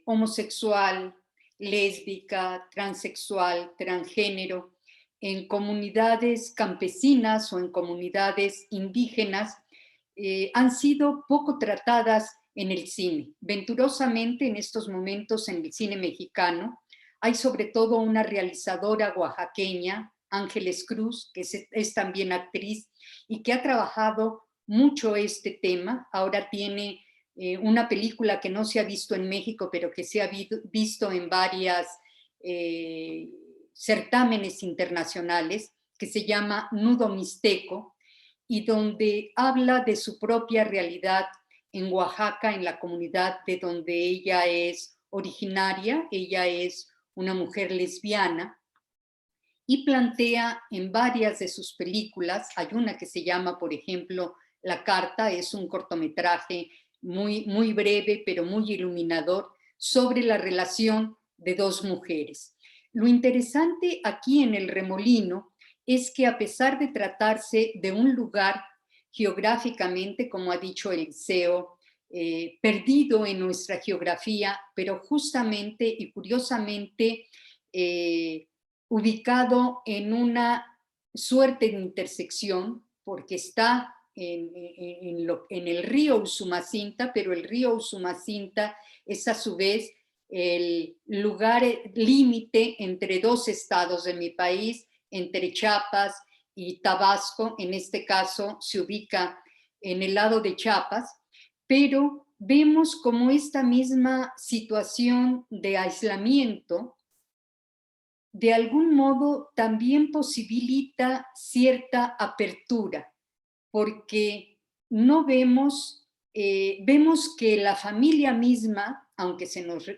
homosexual, lésbica, transexual, transgénero, en comunidades campesinas o en comunidades indígenas, han sido poco tratadas en el cine. Venturosamente, en estos momentos en el cine mexicano, hay sobre todo una realizadora oaxaqueña, Ángeles Cruz, que es también actriz y que ha trabajado mucho este tema. Ahora tiene una película que no se ha visto en México, pero que se ha visto en varias certámenes internacionales, que se llama Nudo Mixteco, y donde habla de su propia realidad en Oaxaca, en la comunidad de donde ella es originaria. Ella es una mujer lesbiana, y plantea en varias de sus películas, hay una que se llama, por ejemplo, La Carta, es un cortometraje muy breve, pero muy iluminador, sobre la relación de dos mujeres. Lo interesante aquí en El Remolino es que, a pesar de tratarse de un lugar geográficamente, como ha dicho Eliseo, perdido en nuestra geografía, pero justamente y curiosamente ubicado en una suerte de intersección, porque está en el río Usumacinta, pero el río Usumacinta es a su vez el lugar límite entre dos estados de mi país, entre Chiapas y Tabasco. En este caso se ubica en el lado de Chiapas, pero vemos como esta misma situación de aislamiento de algún modo también posibilita cierta apertura, porque no vemos que la familia misma, aunque se nos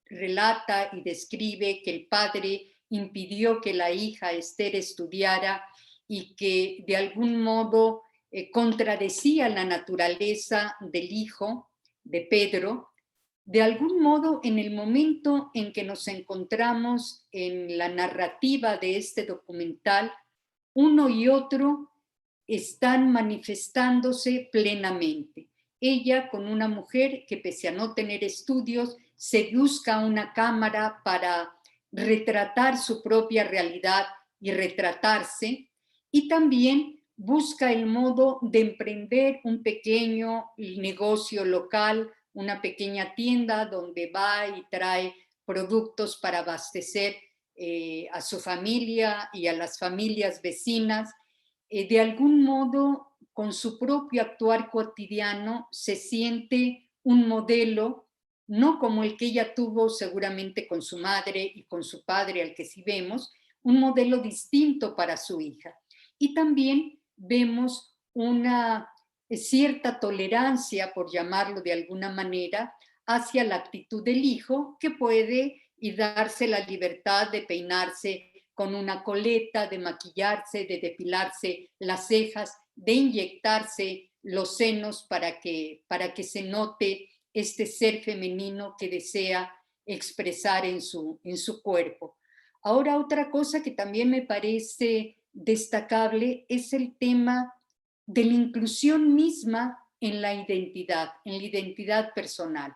relata y describe que el padre impidió que la hija Esther estudiara y que de algún modo contradecía la naturaleza del hijo de Pedro, de algún modo, en el momento en que nos encontramos en la narrativa de este documental, uno y otro están manifestándose plenamente. Ella con una mujer que, pese a no tener estudios, se busca una cámara para retratar su propia realidad y retratarse, y también busca el modo de emprender un pequeño negocio local, una pequeña tienda donde va y trae productos para abastecer a su familia y a las familias vecinas. De algún modo, con su propio actuar cotidiano, se siente un modelo, no como el que ella tuvo seguramente con su madre y con su padre, al que sí vemos, un modelo distinto para su hija. Y también vemos una cierta tolerancia, por llamarlo de alguna manera, hacia la actitud del hijo, que puede y darse la libertad de peinarse con una coleta, de maquillarse, de depilarse las cejas, de inyectarse los senos para que se note este ser femenino que desea expresar en su cuerpo. Ahora, otra cosa que también me parece destacable es el tema de la inclusión misma en la identidad personal.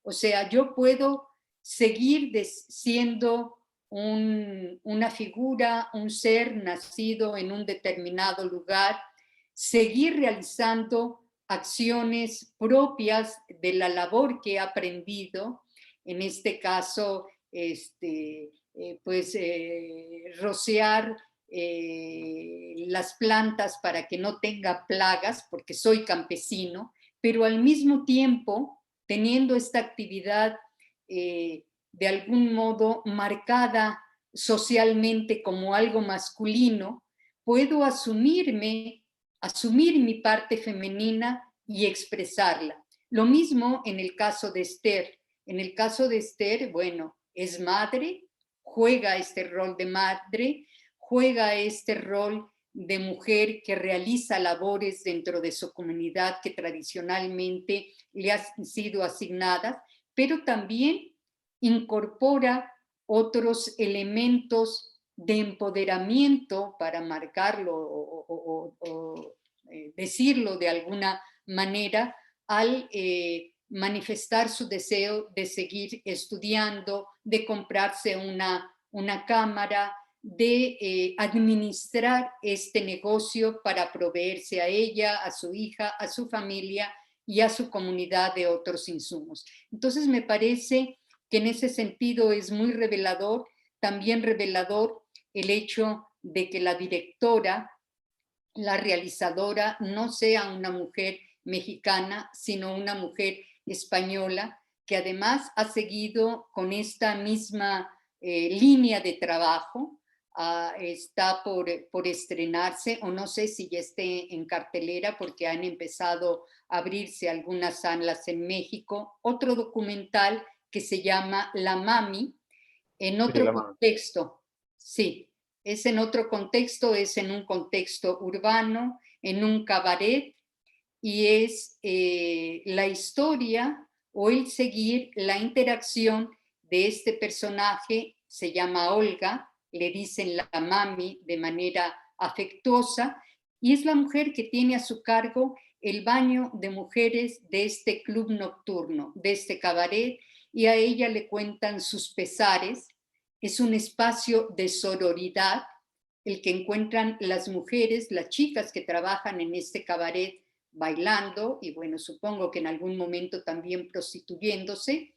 O sea, yo puedo seguir siendo una figura, un ser nacido en un determinado lugar, seguir realizando acciones propias de la labor que he aprendido, en este caso, rociar las plantas para que no tenga plagas, porque soy campesino, pero al mismo tiempo, teniendo esta actividad de algún modo marcada socialmente como algo masculino, puedo asumir mi parte femenina y expresarla. Lo mismo en el caso de Esther. En el caso de Esther, bueno, es madre, juega este rol de madre, juega este rol de mujer que realiza labores dentro de su comunidad que tradicionalmente le han sido asignadas, pero también incorpora otros elementos de empoderamiento, para marcarlo o decirlo de alguna manera, al manifestar su deseo de seguir estudiando, de comprarse una cámara, de administrar este negocio para proveerse a ella, a su hija, a su familia y a su comunidad de otros insumos. Entonces me parece que en ese sentido es muy revelador, también revelador el hecho de que la directora, la realizadora, no sea una mujer mexicana, sino una mujer española, que además ha seguido con esta misma línea de trabajo. Está por estrenarse, o no sé si ya esté en cartelera, porque han empezado a abrirse algunas salas en México, otro documental que se llama La Mami, en otro contexto. Sí, es en otro contexto, es en un contexto urbano, en un cabaret, y es la historia o el seguir la interacción de este personaje, se llama Olga, le dicen la mami de manera afectuosa, y es la mujer que tiene a su cargo el baño de mujeres de este club nocturno, de este cabaret, y a ella le cuentan sus pesares. Es un espacio de sororidad el que encuentran las mujeres, las chicas que trabajan en este cabaret bailando, y bueno, supongo que en algún momento también prostituyéndose,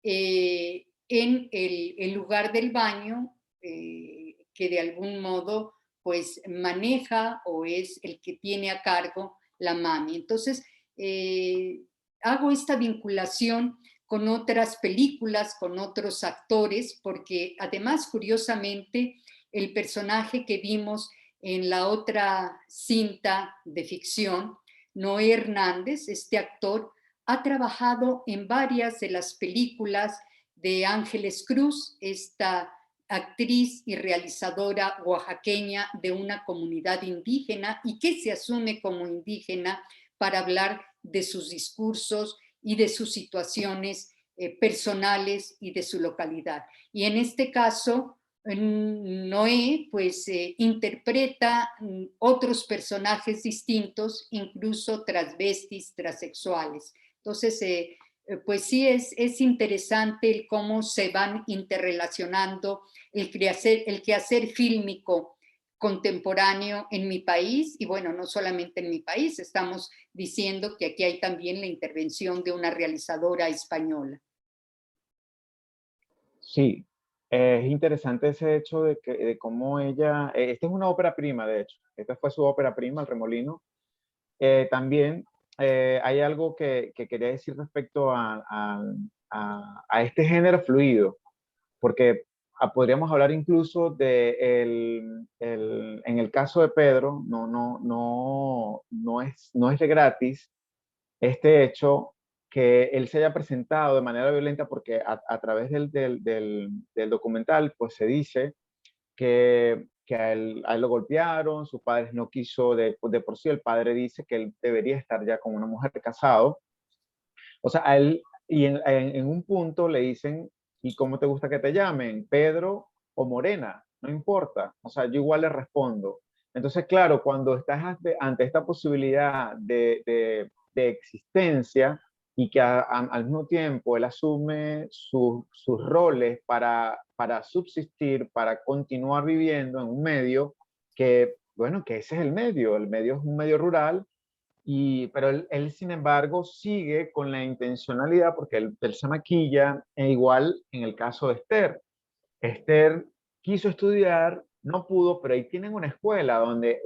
en el lugar del baño, que de algún modo pues maneja o es el que tiene a cargo la mami. Entonces, hago esta vinculación con otras películas, con otros actores, porque además, curiosamente, el personaje que vimos en la otra cinta de ficción, Noé Hernández, este actor, ha trabajado en varias de las películas de Ángeles Cruz, esta actriz y realizadora oaxaqueña de una comunidad indígena y que se asume como indígena para hablar de sus discursos y de sus situaciones personales y de su localidad. Y en este caso, Noé pues interpreta otros personajes distintos, incluso transvestis, transexuales. Entonces, pues sí es interesante el cómo se van interrelacionando el quehacer fílmico contemporáneo en mi país, y bueno, no solamente en mi país, estamos diciendo que aquí hay también la intervención de una realizadora española. Sí, es interesante ese hecho de cómo ella, esta es una ópera prima, de hecho, esta fue su ópera prima, El Remolino. También hay algo que quería decir respecto a este género fluido, porque podríamos hablar incluso de en el caso de Pedro, no es de gratis este hecho que él se haya presentado de manera violenta, porque a través del documental pues se dice que a él lo golpearon, sus padres no quiso, de por sí el padre dice que él debería estar ya con una mujer casado. O sea, a él, y en un punto le dicen, ¿y cómo te gusta que te llamen? ¿Pedro o Morena? No importa. O sea, yo igual le respondo. Entonces, claro, cuando estás ante esta posibilidad de existencia y que al mismo tiempo él asume sus roles para subsistir, para continuar viviendo en un medio que, bueno, que ese es el medio es un medio rural, pero él, sin embargo, sigue con la intencionalidad, porque él se maquilla, e igual en el caso de Esther. Esther quiso estudiar, no pudo, pero ahí tienen una escuela donde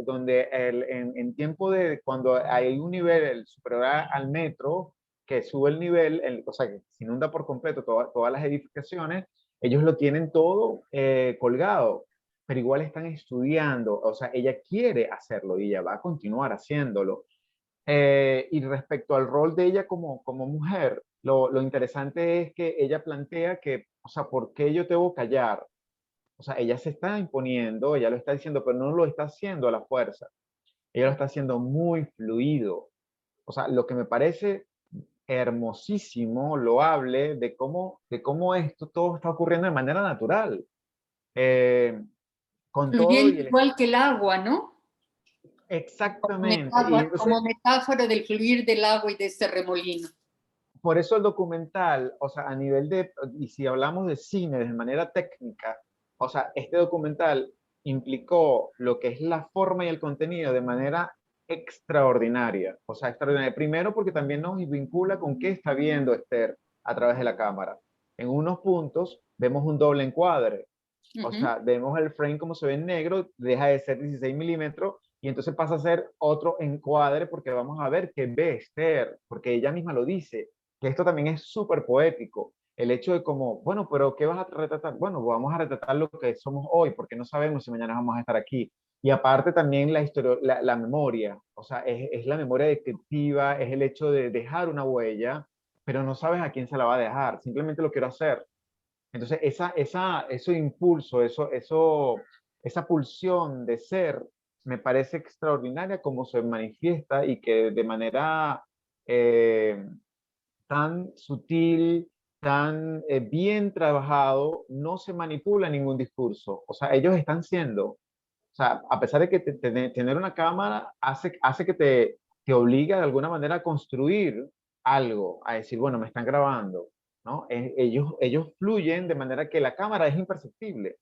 en tiempo de cuando hay un nivel superior al metro, que sube el nivel, o sea, que se inunda por completo todas las edificaciones, ellos lo tienen todo colgado, pero igual están estudiando. O sea, ella quiere hacerlo y ella va a continuar haciéndolo. Y respecto al rol de ella como mujer, lo interesante es que ella plantea que, o sea, ¿por qué yo debo callar? O sea, ella se está imponiendo, ella lo está diciendo, pero no lo está haciendo a la fuerza. Ella lo está haciendo muy fluido. O sea, lo que me parece hermosísimo, loable, de cómo esto todo está ocurriendo de manera natural. Con todo Fluyendo y el... igual que el agua, ¿no? Exactamente. Y entonces, Como metáfora del fluir del agua y de este remolino. por eso el documental, o sea, a nivel y si hablamos de cine de manera técnica, o sea, este documental implicó lo que es la forma y el contenido de manera extraordinaria. O sea, extraordinaria. Primero porque también nos vincula con qué está viendo Esther a través de la cámara. En unos puntos vemos un doble encuadre. O sea, vemos el frame como se ve en negro, deja de ser 16 milímetros y entonces pasa a ser otro encuadre, porque vamos a ver qué ve Esther, porque ella misma lo dice, que esto también es súper poético. El hecho de como, bueno, pero ¿qué vas a retratar? Bueno, vamos a retratar lo que somos hoy, porque no sabemos si mañana vamos a estar aquí. Y aparte también la historia, la memoria, o sea, es la memoria descriptiva, es el hecho de dejar una huella, pero no sabes a quién se la va a dejar, simplemente lo quiero hacer. Entonces, ese impulso, esa pulsión de ser, me parece extraordinaria como se manifiesta, y que de manera tan sutil, tan bien trabajado, no se manipula ningún discurso. O sea, ellos están siendo, o sea, a pesar de que tener una cámara hace que te obliga de alguna manera a construir algo, a decir, bueno, me están grabando, ¿no? Ellos fluyen de manera que la cámara es imperceptible.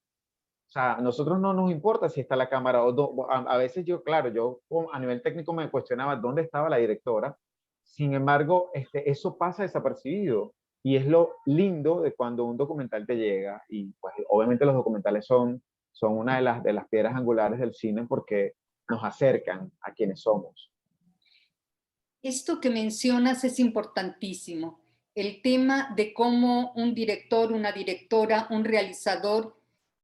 O sea, a nosotros no nos importa si está la cámara o no. A veces yo, claro, a nivel técnico me cuestionaba dónde estaba la directora. Sin embargo, eso pasa desapercibido. Y es lo lindo de cuando un documental te llega. Y pues obviamente los documentales son una de las piedras angulares del cine, porque nos acercan a quienes somos. Esto que mencionas es importantísimo. El tema de cómo un director, una directora, un realizador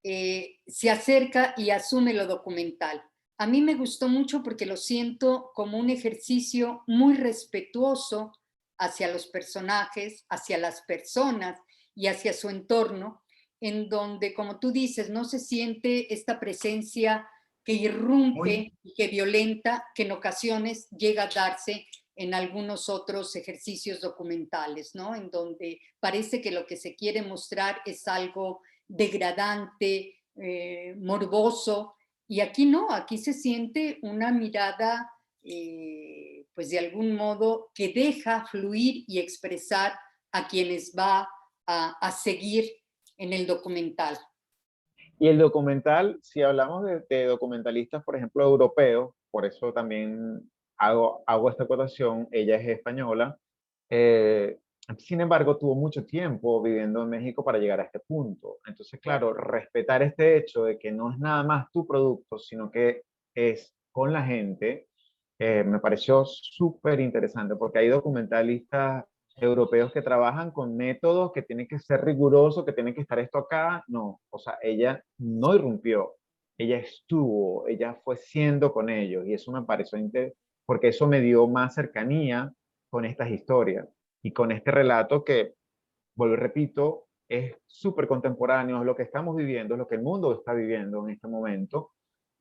se acerca y asume lo documental. A mí me gustó mucho porque lo siento como un ejercicio muy respetuoso hacia los personajes, hacia las personas y hacia su entorno, en donde, como tú dices, no se siente esta presencia que irrumpe y que violenta, que en ocasiones llega a darse en algunos otros ejercicios documentales, ¿no? En donde parece que lo que se quiere mostrar es algo degradante, morboso, y aquí no, aquí se siente una mirada, pues de algún modo, que deja fluir y expresar a quienes va a seguir en el documental. Y el documental, si hablamos de documentalistas, por ejemplo, europeos, por eso también hago esta acotación, ella es española, eh, sin embargo, tuvo mucho tiempo viviendo en México para llegar a este punto. Entonces, claro, respetar este hecho de que no es nada más tu producto, sino que es con la gente, me pareció súper interesante, porque hay documentalistas europeos que trabajan con métodos que tienen que ser rigurosos, que tienen que estar esto acá. No, o sea, ella no irrumpió, ella estuvo, ella fue siendo con ellos, y eso me pareció interesante, porque eso me dio más cercanía con estas historias y con este relato que, vuelvo y repito, es súper contemporáneo, es lo que estamos viviendo, es lo que el mundo está viviendo en este momento,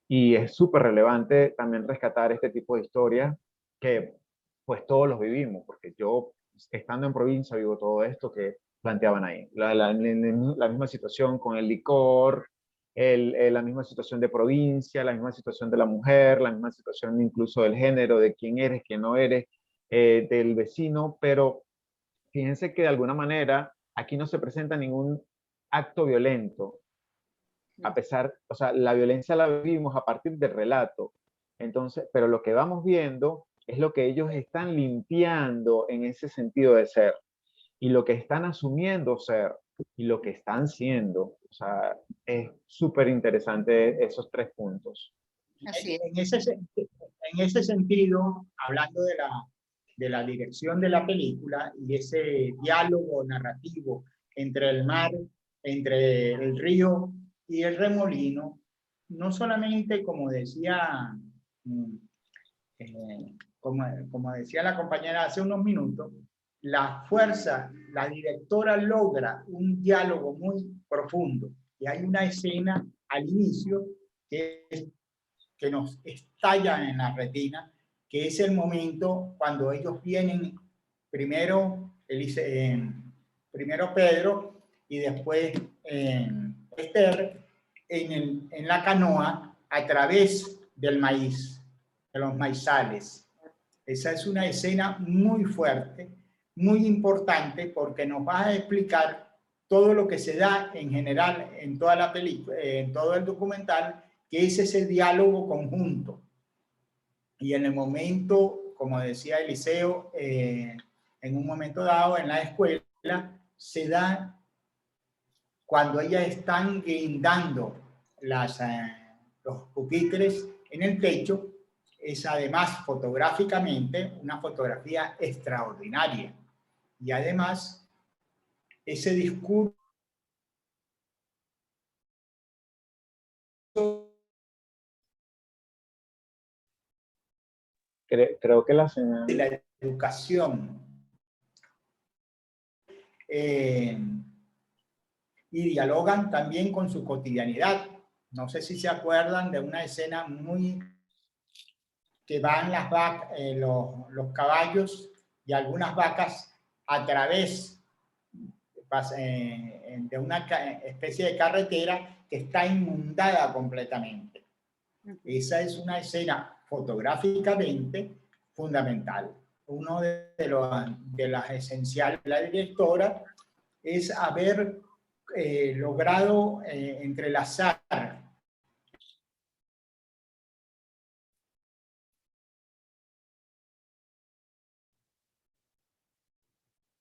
y es súper relevante también rescatar este tipo de historias que pues todos los vivimos, porque yo estando en provincia vivo todo esto que planteaban ahí. La misma situación con el licor, la misma situación de provincia, la misma situación de la mujer, la misma situación incluso del género, de quién eres, quién no eres, del vecino, pero fíjense que de alguna manera aquí no se presenta ningún acto violento, a pesar, o sea, la violencia la vivimos a partir del relato. Entonces, pero lo que vamos viendo es lo que ellos están limpiando en ese sentido de ser y lo que están asumiendo ser y lo que están siendo. O sea, es súper interesante esos tres puntos. Así es. En ese sentido, hablando de la dirección de la película y ese diálogo narrativo entre el mar, entre el río y el remolino, no solamente como decía, como decía la compañera hace unos minutos, la fuerza, la directora logra un diálogo muy profundo. Y hay una escena al inicio que nos estalla en la retina, que es el momento cuando ellos vienen, primero Pedro y después Esther, en la canoa a través del maíz, de los maizales. Esa es una escena muy fuerte, muy importante, porque nos va a explicar todo lo que se da en general en toda la película, en todo el documental, que es ese diálogo conjunto. Y en el momento, como decía Eliseo, en un momento dado en la escuela, se da cuando ellas están guindando los pupitres en el techo. Es además fotográficamente una fotografía extraordinaria. Y además, ese discurso Creo que la señal... de la educación y dialogan también con su cotidianidad. No sé si se acuerdan de una escena muy que van los caballos y algunas vacas a través de una especie de carretera que está inundada completamente. Esa es una escena fotográficamente fundamental. Uno de las esenciales de la directora es haber logrado entrelazar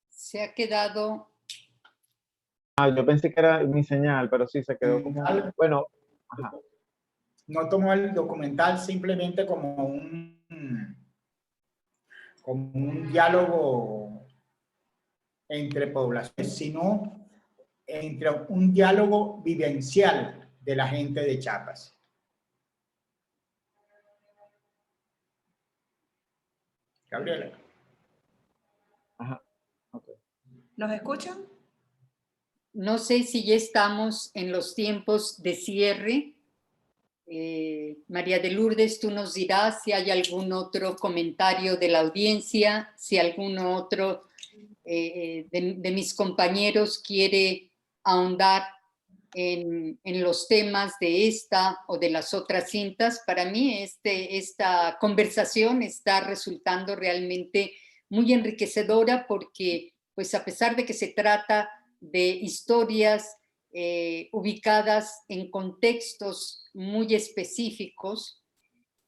Se ha quedado... yo pensé que era mi señal, pero sí se quedó como... Bueno, ajá. No tomó el documental simplemente como un diálogo entre poblaciones, sino entre un diálogo vivencial de la gente de Chiapas. Gabriela. Ajá. Okay. ¿Nos escuchan? No sé si ya estamos en los tiempos de cierre. María de Lourdes, tú nos dirás si hay algún otro comentario de la audiencia, si algún otro de mis compañeros quiere ahondar en los temas de esta o de las otras cintas. Para mí esta conversación está resultando realmente muy enriquecedora porque, pues, a pesar de que se trata de historias ubicadas en contextos muy específicos,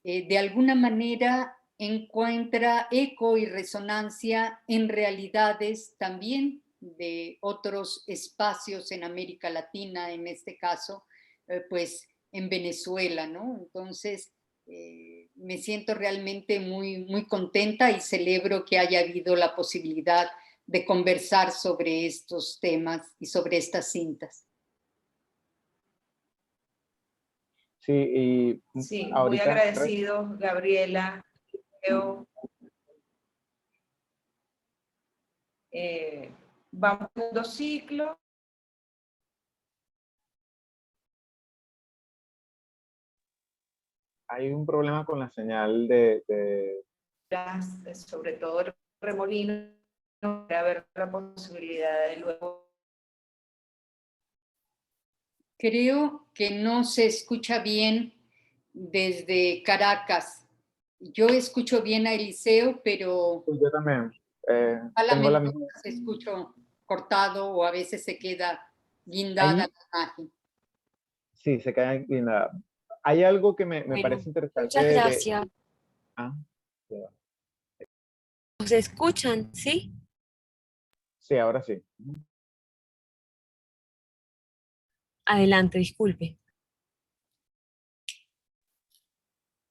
de alguna manera encuentra eco y resonancia en realidades también de otros espacios en América Latina, en este caso, pues en Venezuela, ¿no? Entonces, me siento realmente muy contenta y celebro que haya habido la posibilidad de conversar sobre estos temas y sobre estas cintas. Sí, y Sí, muy ahorita... agradecidos, Gabriela, Leo. Vamos en 2 ciclos. Hay un problema con la señal de... Sobre todo el Remolino, para ver la posibilidad de luego. Creo que no se escucha bien desde Caracas. Yo escucho bien a Eliseo, pero Yo también. a la Tengo la Mendoza misma... se escucho cortado o a veces se queda guindada Ahí, la imagen. sí, se cae inclinada. Hay algo que me Bueno, parece interesante muchas gracias. Ah, ya. ¿Nos escuchan? ¿Sí? Sí, ahora sí. Adelante, disculpe.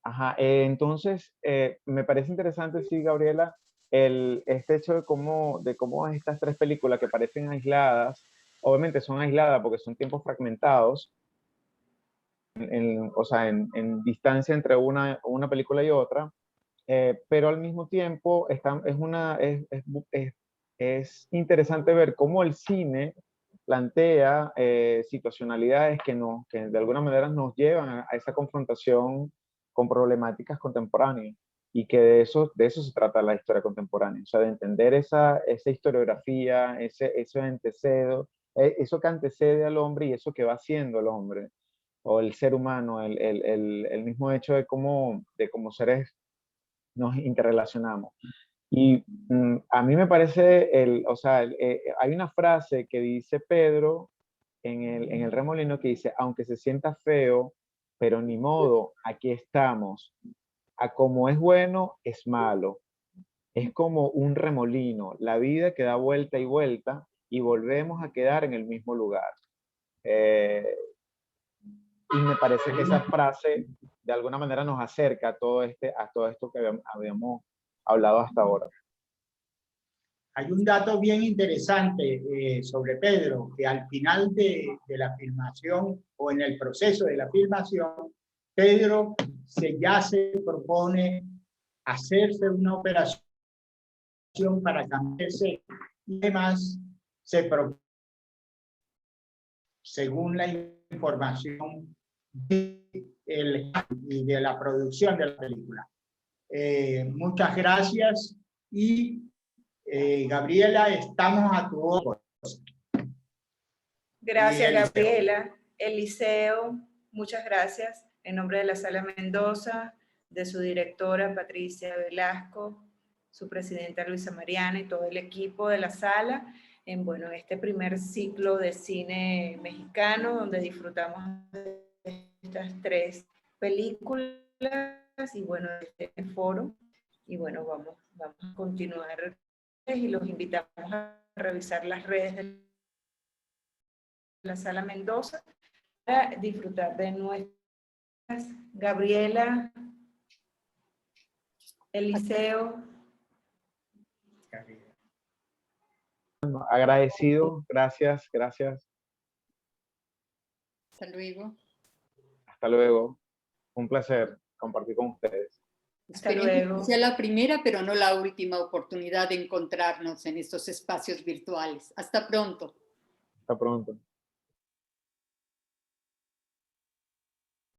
Ajá, entonces me parece interesante, sí, Gabriela, este hecho de cómo estas 3 películas que parecen aisladas, obviamente son aisladas porque son tiempos fragmentados, o sea, en distancia entre una película y otra, pero al mismo tiempo es interesante ver cómo el cine plantea situacionalidades que de alguna manera nos llevan a esa confrontación con problemáticas contemporáneas y que de eso se trata la historia contemporánea, o sea, de entender esa historiografía, eso que antecede al hombre y eso que va haciendo el hombre o el ser humano, el mismo hecho de cómo seres nos interrelacionamos. Y a mí me parece, o sea, hay una frase que dice Pedro en el Remolino que dice, aunque se sienta feo, pero ni modo, aquí estamos. A como es bueno, es malo. Es como un remolino, la vida que da vuelta y vuelta y volvemos a quedar en el mismo lugar. Y me parece que esa frase de alguna manera nos acerca a todo esto que habíamos hablado hasta ahora. Hay un dato bien interesante sobre Pedro, que al final de la filmación o en el proceso de la filmación, Pedro ya se propone hacerse una operación para cambiarse y además se propone, según la información y de la producción de la película. Muchas gracias y Gabriela, estamos a tu orden. Gracias, Gabriela. Eliseo, muchas gracias. En nombre de la Sala Mendoza, de su directora Patricia Velasco, su presidenta Luisa Mariana y todo el equipo de la sala, en este primer ciclo de cine mexicano, donde disfrutamos de estas 3 películas y este foro. Y vamos a continuar y los invitamos a revisar las redes de la Sala Mendoza para disfrutar de nuestras. Gabriela, Eliseo. Agradecido, gracias. Hasta luego. Hasta luego. Un placer compartir con ustedes. Esperemos que sea la primera, pero no la última oportunidad de encontrarnos en estos espacios virtuales. Hasta pronto. Hasta pronto.